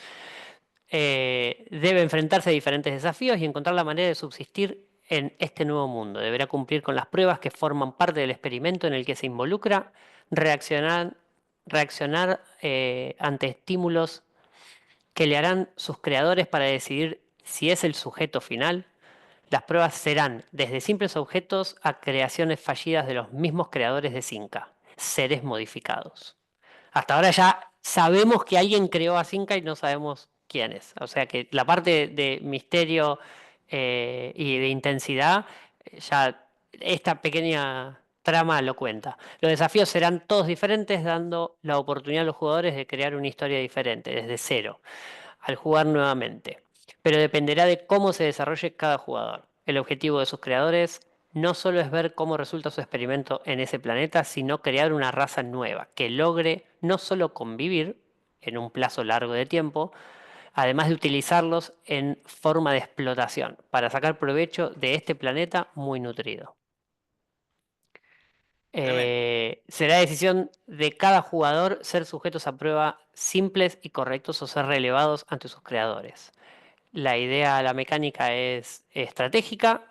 Debe enfrentarse a diferentes desafíos y encontrar la manera de subsistir en este nuevo mundo. Deberá cumplir con las pruebas que forman parte del experimento en el que se involucra, reaccionar, reaccionar ante estímulos que le harán sus creadores para decidir si es el sujeto final. Las pruebas serán desde simples objetos a creaciones fallidas de los mismos creadores de Zinca, seres modificados. Hasta ahora ya sabemos que alguien creó a Zinca y no sabemos quién es. O sea que la parte de misterio y de intensidad, ya esta pequeña trama lo cuenta. Los desafíos serán todos diferentes, dando la oportunidad a los jugadores de crear una historia diferente, desde cero, al jugar nuevamente. Pero dependerá de cómo se desarrolle cada jugador. El objetivo de sus creadores no solo es ver cómo resulta su experimento en ese planeta, sino crear una raza nueva que logre no solo convivir en un plazo largo de tiempo, además de utilizarlos en forma de explotación para sacar provecho de este planeta muy nutrido. Tremendo. Será decisión de cada jugador ser sujetos a prueba simples y correctos o ser relevados ante sus creadores. La idea, la mecánica es estratégica,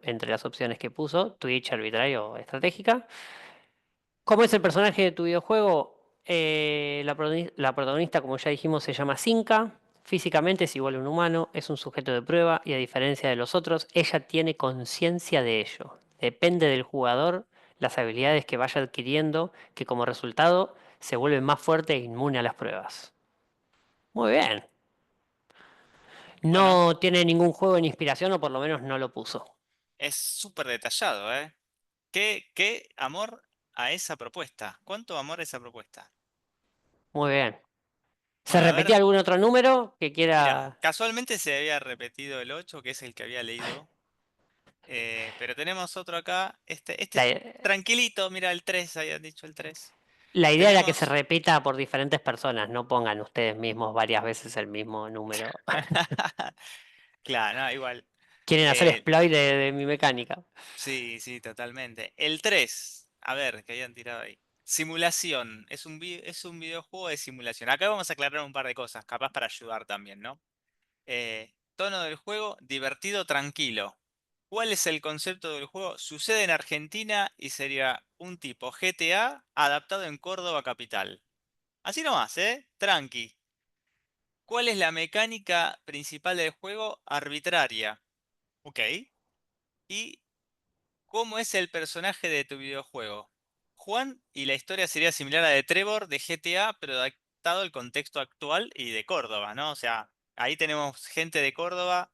entre las opciones que puso, Twitch, arbitrario o estratégica. ¿Cómo es el personaje de tu videojuego? La protagonista, como ya dijimos, se llama Zinka. Físicamente es igual a un humano, es un sujeto de prueba y a diferencia de los otros, ella tiene conciencia de ello. Depende del jugador las habilidades que vaya adquiriendo, que como resultado se vuelve más fuerte e inmune a las pruebas. Muy bien. Bueno, No tiene ningún juego en inspiración o por lo menos no lo puso. es súper detallado, ¿eh? ¿Qué amor a esa propuesta? ¿Cuánto amor a esa propuesta? Muy bien. ¿Se Bueno, a repetía ver, algún otro número que mira, quiera? casualmente se había repetido el 8, que es el que había leído. Pero tenemos otro acá. Este La, es tranquilito, mira, el 3, habían dicho el 3. la idea era que se Tenemos. repita por diferentes personas, no pongan ustedes mismos varias veces el mismo número. Claro, no, igual. Quieren hacer Eh, exploit de mi mecánica. sí, sí, totalmente. El 3, a ver, que habían tirado ahí. Simulación, es un videojuego de simulación. Acá vamos a aclarar un par de cosas, capaz para ayudar también, ¿no? Tono del juego, divertido, tranquilo. ¿Cuál es el concepto del juego? Sucede en Argentina y sería un tipo GTA adaptado en Córdoba capital. Así nomás, ¿eh? Tranqui. ¿Cuál es la mecánica principal del juego? Arbitraria. Ok. ¿Y cómo es el personaje de tu videojuego? Juan, y la historia sería similar a la de Trevor de GTA, pero adaptado al contexto actual y de Córdoba, ¿no? O sea, ahí tenemos gente de Córdoba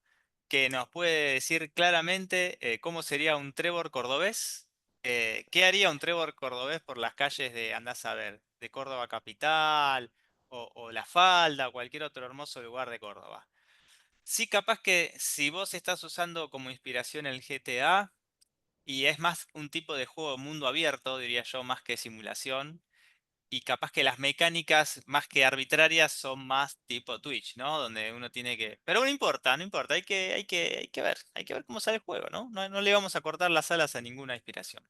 que nos puede decir claramente cómo sería un Trevor cordobés. ¿Qué haría un Trevor cordobés por las calles de, andás a ver, de Córdoba capital o La Falda o cualquier otro hermoso lugar de Córdoba? Sí, capaz que si vos estás usando como inspiración el GTA, y es más un tipo de juego mundo abierto, diría yo, más que simulación. Y capaz que las mecánicas, más que arbitrarias, son más tipo Twitch, ¿no? Donde uno tiene que. Pero no importa, no importa, hay que ver cómo sale el juego, ¿no? No, no le vamos a cortar las alas a ninguna inspiración.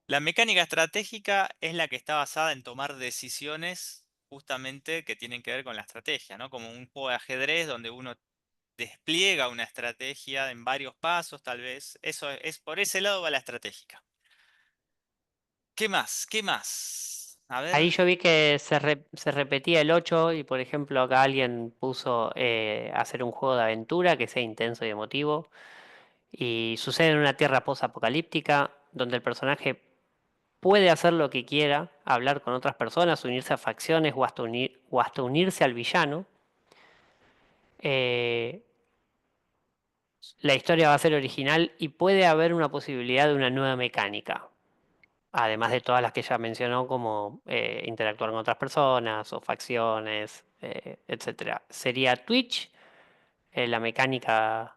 La mecánica estratégica es la que está basada en tomar decisiones justamente que tienen que ver con la estrategia, ¿no? Como un juego de ajedrez donde uno despliega una estrategia en varios pasos, tal vez. Eso es, por ese lado va la estratégica. ¿Qué más? ¿Qué más? A Ahí ver. yo vi que se repetía el 8 y por ejemplo acá alguien puso hacer un juego de aventura que sea intenso y emotivo y sucede en una tierra post-apocalíptica. donde el personaje puede hacer lo que quiera, hablar con otras personas, unirse a facciones o hasta unirse al villano. Eh, la historia va a ser original y puede haber una posibilidad de una nueva mecánica, además de todas las que ya mencionó, como interactuar con otras personas o facciones, etcétera. Sería Twitch, la mecánica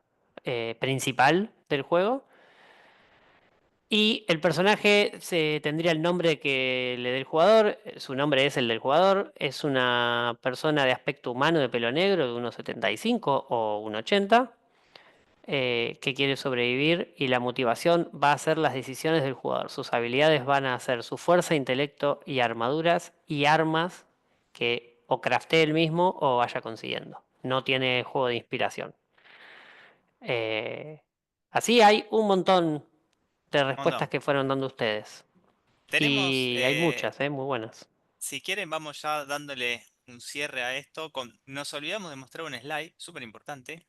principal del juego. Y el personaje tendría el nombre que le dé el jugador, su nombre es el del jugador, es una persona de aspecto humano de pelo negro de 1,75 o 1,80, que quiere sobrevivir, y la motivación va a ser las decisiones del jugador. Sus habilidades van a ser su fuerza, intelecto y armaduras y armas que o craftee él mismo o vaya consiguiendo. No tiene juego de inspiración. Eh, Así hay un montón de ¿O respuestas no? que fueron dando ustedes. Tenemos, Y hay muchas, muy buenas. si quieren, vamos ya dándole un cierre a esto. Nos olvidamos de mostrar un slide súper importante.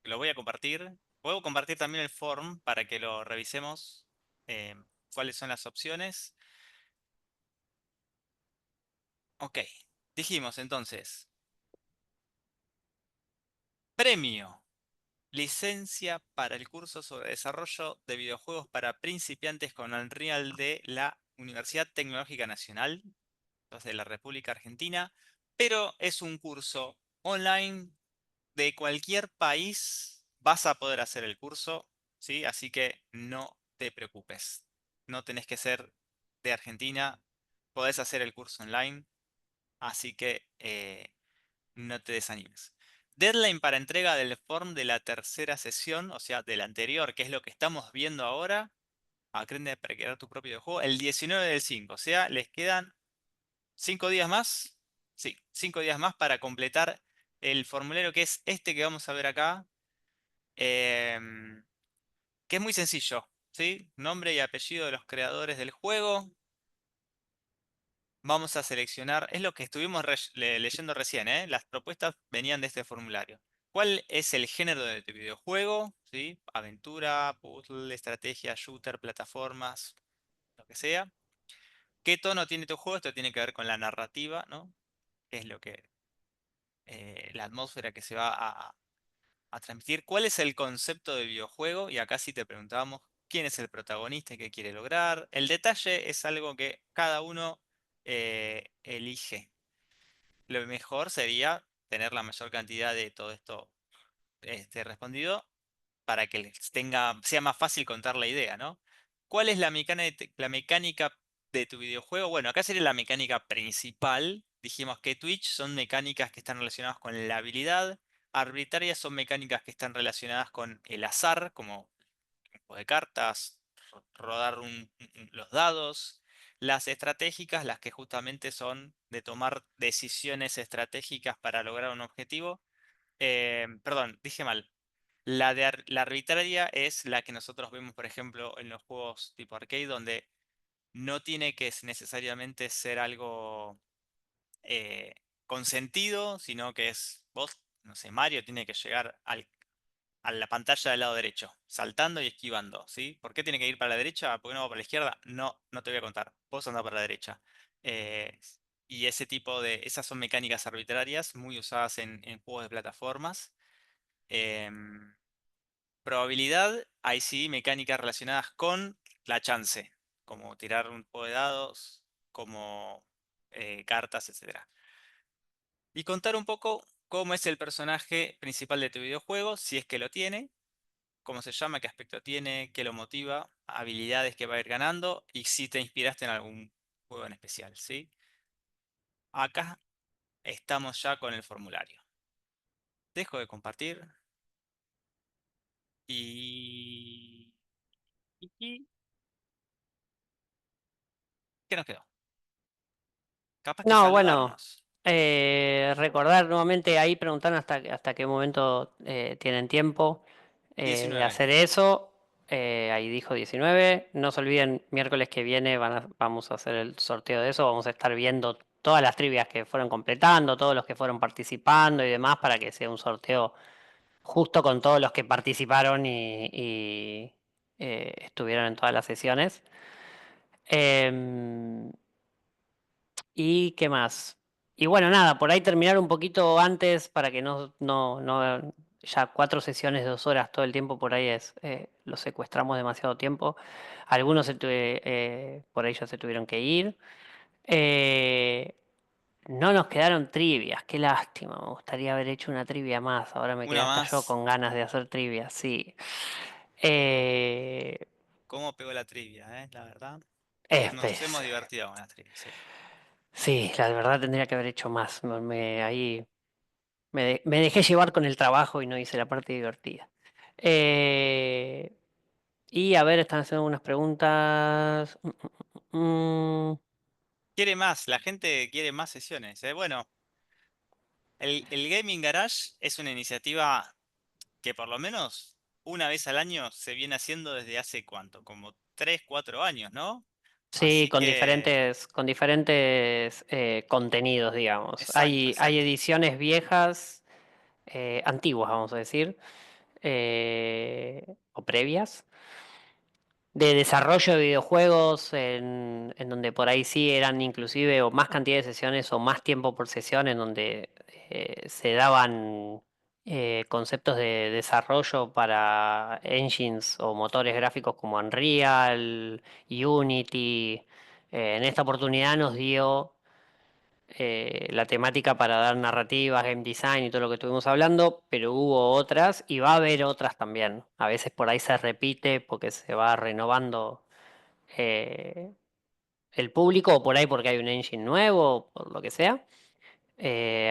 Lo voy a compartir. Puedo compartir también el form para que lo revisemos. eh, cuáles son las opciones. Ok, dijimos entonces, premio, licencia para el curso sobre desarrollo de videojuegos para principiantes con Unreal de la Universidad Tecnológica Nacional, entonces de la República Argentina, pero es un curso online de cualquier país, vas a poder hacer el curso, ¿sí? Así que no te preocupes, no tenés que ser de Argentina, podés hacer el curso online, así que no te desanimes. Deadline para entrega del form de la tercera sesión, o sea, de la anterior, que es lo que estamos viendo ahora. Aprende a crear tu propio juego. El 19 del 5, o sea, les quedan 5 días más. Sí, 5 días más para completar el formulario que es este que vamos a ver acá. em, que es muy sencillo, ¿sí? Nombre y apellido de los creadores del juego. Vamos a seleccionar, es lo que estuvimos leyendo recién, ¿eh? Las propuestas venían de este formulario. ¿Cuál es el género de tu videojuego? ¿Sí? Aventura, puzzle, estrategia, shooter, plataformas, lo que sea. ¿Qué tono tiene tu juego? Esto tiene que ver con la narrativa, ¿no? ¿Qué es lo que, la atmósfera que se va a transmitir? ¿Cuál es el concepto del videojuego? Y acá sí te preguntábamos quién es el protagonista y qué quiere lograr. El detalle es algo que cada uno elige. Lo mejor sería tener la mayor cantidad de todo esto respondido para que sea más fácil contar la idea, ¿no? ¿Cuál es la mecánica de tu videojuego? Bueno, acá sería la mecánica principal. Dijimos que Twitch son mecánicas que están relacionadas con la habilidad. Arbitrarias son mecánicas que están relacionadas con el azar, como juego de cartas, rodar los dados. Las estratégicas, las que justamente son de tomar decisiones estratégicas para lograr un objetivo. Perdón, dije mal. La arbitraria es la que nosotros vemos, por ejemplo, en los juegos tipo arcade, donde no tiene que necesariamente ser algo eh, con sentido, sino que es vos, no sé, Mario tiene que llegar a la pantalla del lado derecho, saltando y esquivando, ¿sí? ¿Por qué tiene que ir para la derecha? ¿Por qué no va para la izquierda? No, no te voy a contar. Vos andás para la derecha. Eh, y esas son mecánicas arbitrarias muy usadas en juegos de plataformas. Em, Probabilidad, ahí sí, mecánicas relacionadas con la chance, como tirar un juego de dados, como cartas, etcétera. Y contar un poco cómo es el personaje principal de tu videojuego, si es que lo tiene, cómo se llama, qué aspecto tiene, qué lo motiva, habilidades que va a ir ganando y si te inspiraste en algún juego en especial, ¿sí? Acá estamos ya con el formulario. Dejo de compartir y... ¿Y qué nos quedó? Capaz que No, bueno, saludarnos. recordar nuevamente ahí, preguntar hasta qué momento tienen tiempo de 19. hacer eso. Ahí dijo 19. No se olviden, miércoles que viene vamos a hacer el sorteo de eso. Vamos a estar viendo todas las trivias que fueron completando, todos los que fueron participando y demás, para que sea un sorteo justo con todos los que participaron estuvieron en todas las sesiones. Em, ¿Y qué más? Y bueno, nada, por ahí terminar un poquito antes para que no, ya 4 sesiones de 2 horas todo el tiempo por ahí los secuestramos demasiado tiempo. Algunos por ahí ya se tuvieron que ir. Eh, no nos quedaron trivias, qué lástima. Me gustaría haber hecho una trivia más. Ahora me quedé Una hasta yo más. con ganas de hacer trivias, sí. Eh, ¿Cómo pegó la trivia, la verdad? Nos pues, hemos divertido con las trivias, sí. sí, la verdad tendría que haber hecho más. Ahí me dejé llevar con el trabajo y no hice la parte divertida. Eh, y a ver, están haciendo unas preguntas. Mm, Quiere más, la gente quiere más sesiones. Bueno, el Gaming Garage es una iniciativa que por lo menos una vez al año se viene haciendo desde hace cuánto, como 3, 4 años, ¿no? sí, Así que, con diferentes contenidos, digamos. exacto, Hay exacto. ediciones viejas, antiguas, vamos a decir, o previas de desarrollo de videojuegos en donde por ahí sí eran inclusive o más cantidad de sesiones o más tiempo por sesión en donde se daban conceptos de desarrollo para engines o motores gráficos como Unreal, Unity. En esta oportunidad nos dio la temática para dar narrativas, game design y todo lo que estuvimos hablando, pero hubo otras y va a haber otras también. A veces por ahí se repite porque se va renovando eh, el público o por ahí porque hay un engine nuevo, por lo que sea.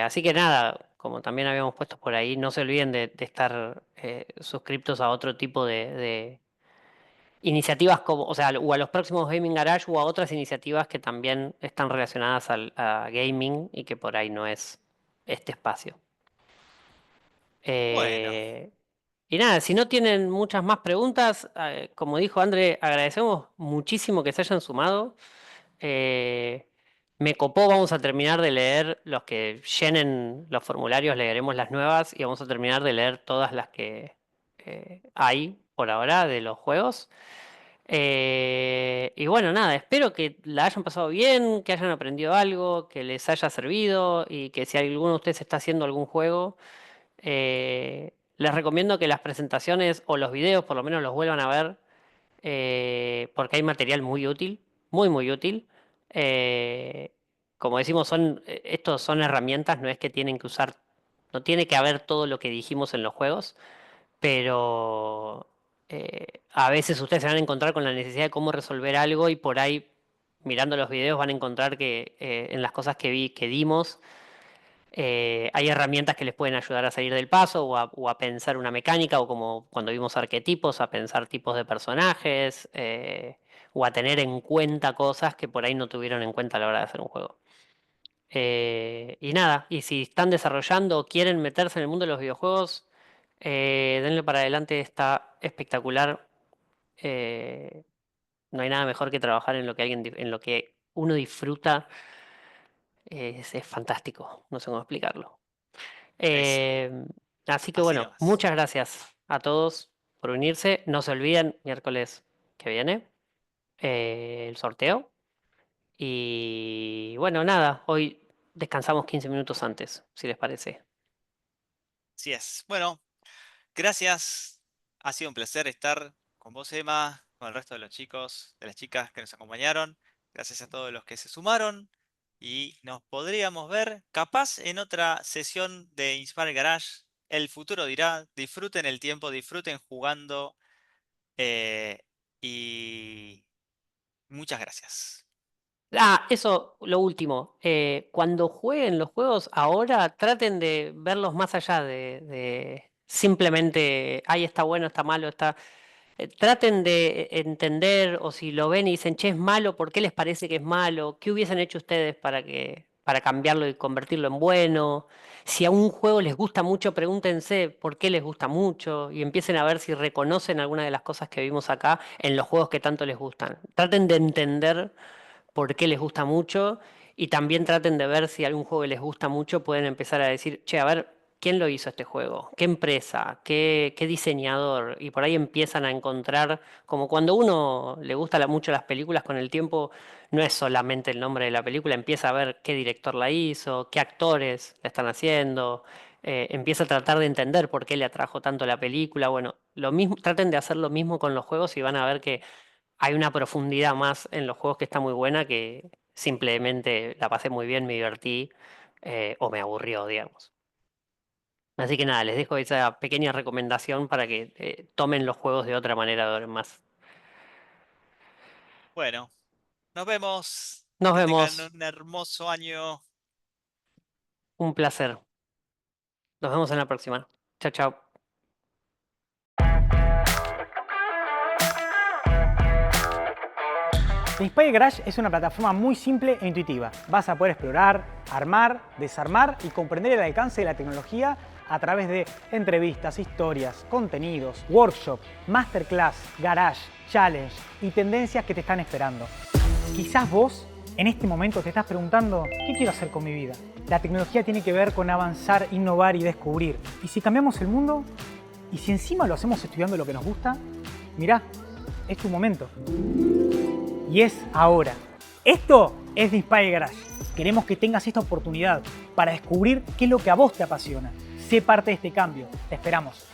Así que nada, como también habíamos puesto por ahí, no se olviden de estar suscriptos a otro tipo de iniciativas como, o sea, o a los próximos Gaming Garage o a otras iniciativas que también están relacionadas a gaming y que por ahí no es este espacio. Bueno, Eh, y nada, si no tienen muchas más preguntas, como dijo André, agradecemos muchísimo que se hayan sumado. Eh, Me copó, vamos a terminar de leer los que llenen los formularios, leeremos las nuevas y vamos a terminar de leer todas las que hay por ahora de los juegos. Y bueno, nada, espero que la hayan pasado bien, que hayan aprendido algo, que les haya servido y que si alguno de ustedes está haciendo algún juego, les recomiendo que las presentaciones o los videos por lo menos los vuelvan a ver porque hay material muy útil, muy, muy útil. Eh, Como decimos, estos son herramientas, no es que tienen que usar, no tiene que haber todo lo que dijimos en los juegos, pero a veces ustedes se van a encontrar con la necesidad de cómo resolver algo y por ahí, mirando los videos, van a encontrar que en las cosas que dimos, hay herramientas que les pueden ayudar a salir del paso o a pensar una mecánica, o como cuando vimos arquetipos, a pensar tipos de personajes, o a tener en cuenta cosas que por ahí no tuvieron en cuenta a la hora de hacer un juego. Y nada, y si están desarrollando o quieren meterse en el mundo de los videojuegos, denle para adelante, está espectacular. Eh, no hay nada mejor que trabajar en lo que en lo que uno disfruta. Es fantástico, no sé cómo explicarlo. eso, Eh, Así que así bueno, nomás. muchas gracias a todos por unirse. No se olviden, miércoles que viene, el sorteo. Y bueno, nada, hoy descansamos 15 minutos antes, si les parece. Así es. Bueno, gracias. Ha sido un placer estar con vos, Emma, con el resto de los chicos, de las chicas que nos acompañaron. Gracias a todos los que se sumaron. Y nos podríamos ver capaz en otra sesión de Inspire Garage. El futuro dirá, disfruten el tiempo, disfruten jugando. Y muchas gracias. Ah, eso, lo último. Cuando jueguen los juegos, ahora traten de verlos más allá de simplemente, ay, está bueno, está malo, está. Traten de entender, o si lo ven y dicen, che, es malo, ¿por qué les parece que es malo? ¿Qué hubiesen hecho ustedes para cambiarlo y convertirlo en bueno? Si a un juego les gusta mucho, pregúntense por qué les gusta mucho y empiecen a ver si reconocen alguna de las cosas que vimos acá en los juegos que tanto les gustan. Traten de entender por qué les gusta mucho y también traten de ver si algún juego que les gusta mucho pueden empezar a decir, che, a ver. ¿quién lo hizo este juego? ¿Qué empresa? ¿Qué diseñador? Y por ahí empiezan a encontrar, como cuando uno le gusta mucho las películas con el tiempo, no es solamente el nombre de la película, empieza a ver qué director la hizo, qué actores la están haciendo, empieza a tratar de entender por qué le atrajo tanto la película. Bueno, lo mismo, traten de hacer lo mismo con los juegos y van a ver que hay una profundidad más en los juegos que está muy buena que simplemente la pasé muy bien, me divertí o me aburrió, digamos. Así que nada, les dejo esa pequeña recomendación para que tomen los juegos de otra manera ahora en más. Bueno, nos vemos. Nos Que tengan vemos, un hermoso año. un placer. Nos vemos en la próxima. Chao, chao. The Inspire Garage es una plataforma muy simple e intuitiva. Vas a poder explorar, armar, desarmar y comprender el alcance de la tecnología a través de entrevistas, historias, contenidos, workshops, masterclass, garage, challenge y tendencias que te están esperando. Quizás vos en este momento te estás preguntando, ¿qué quiero hacer con mi vida? La tecnología tiene que ver con avanzar, innovar y descubrir. ¿Y si cambiamos el mundo? ¿Y si encima lo hacemos estudiando lo que nos gusta? Mirá, es tu momento. Y es ahora. Esto es The Inspire Garage. Queremos que tengas esta oportunidad para descubrir qué es lo que a vos te apasiona. Sé parte de este cambio. Te esperamos.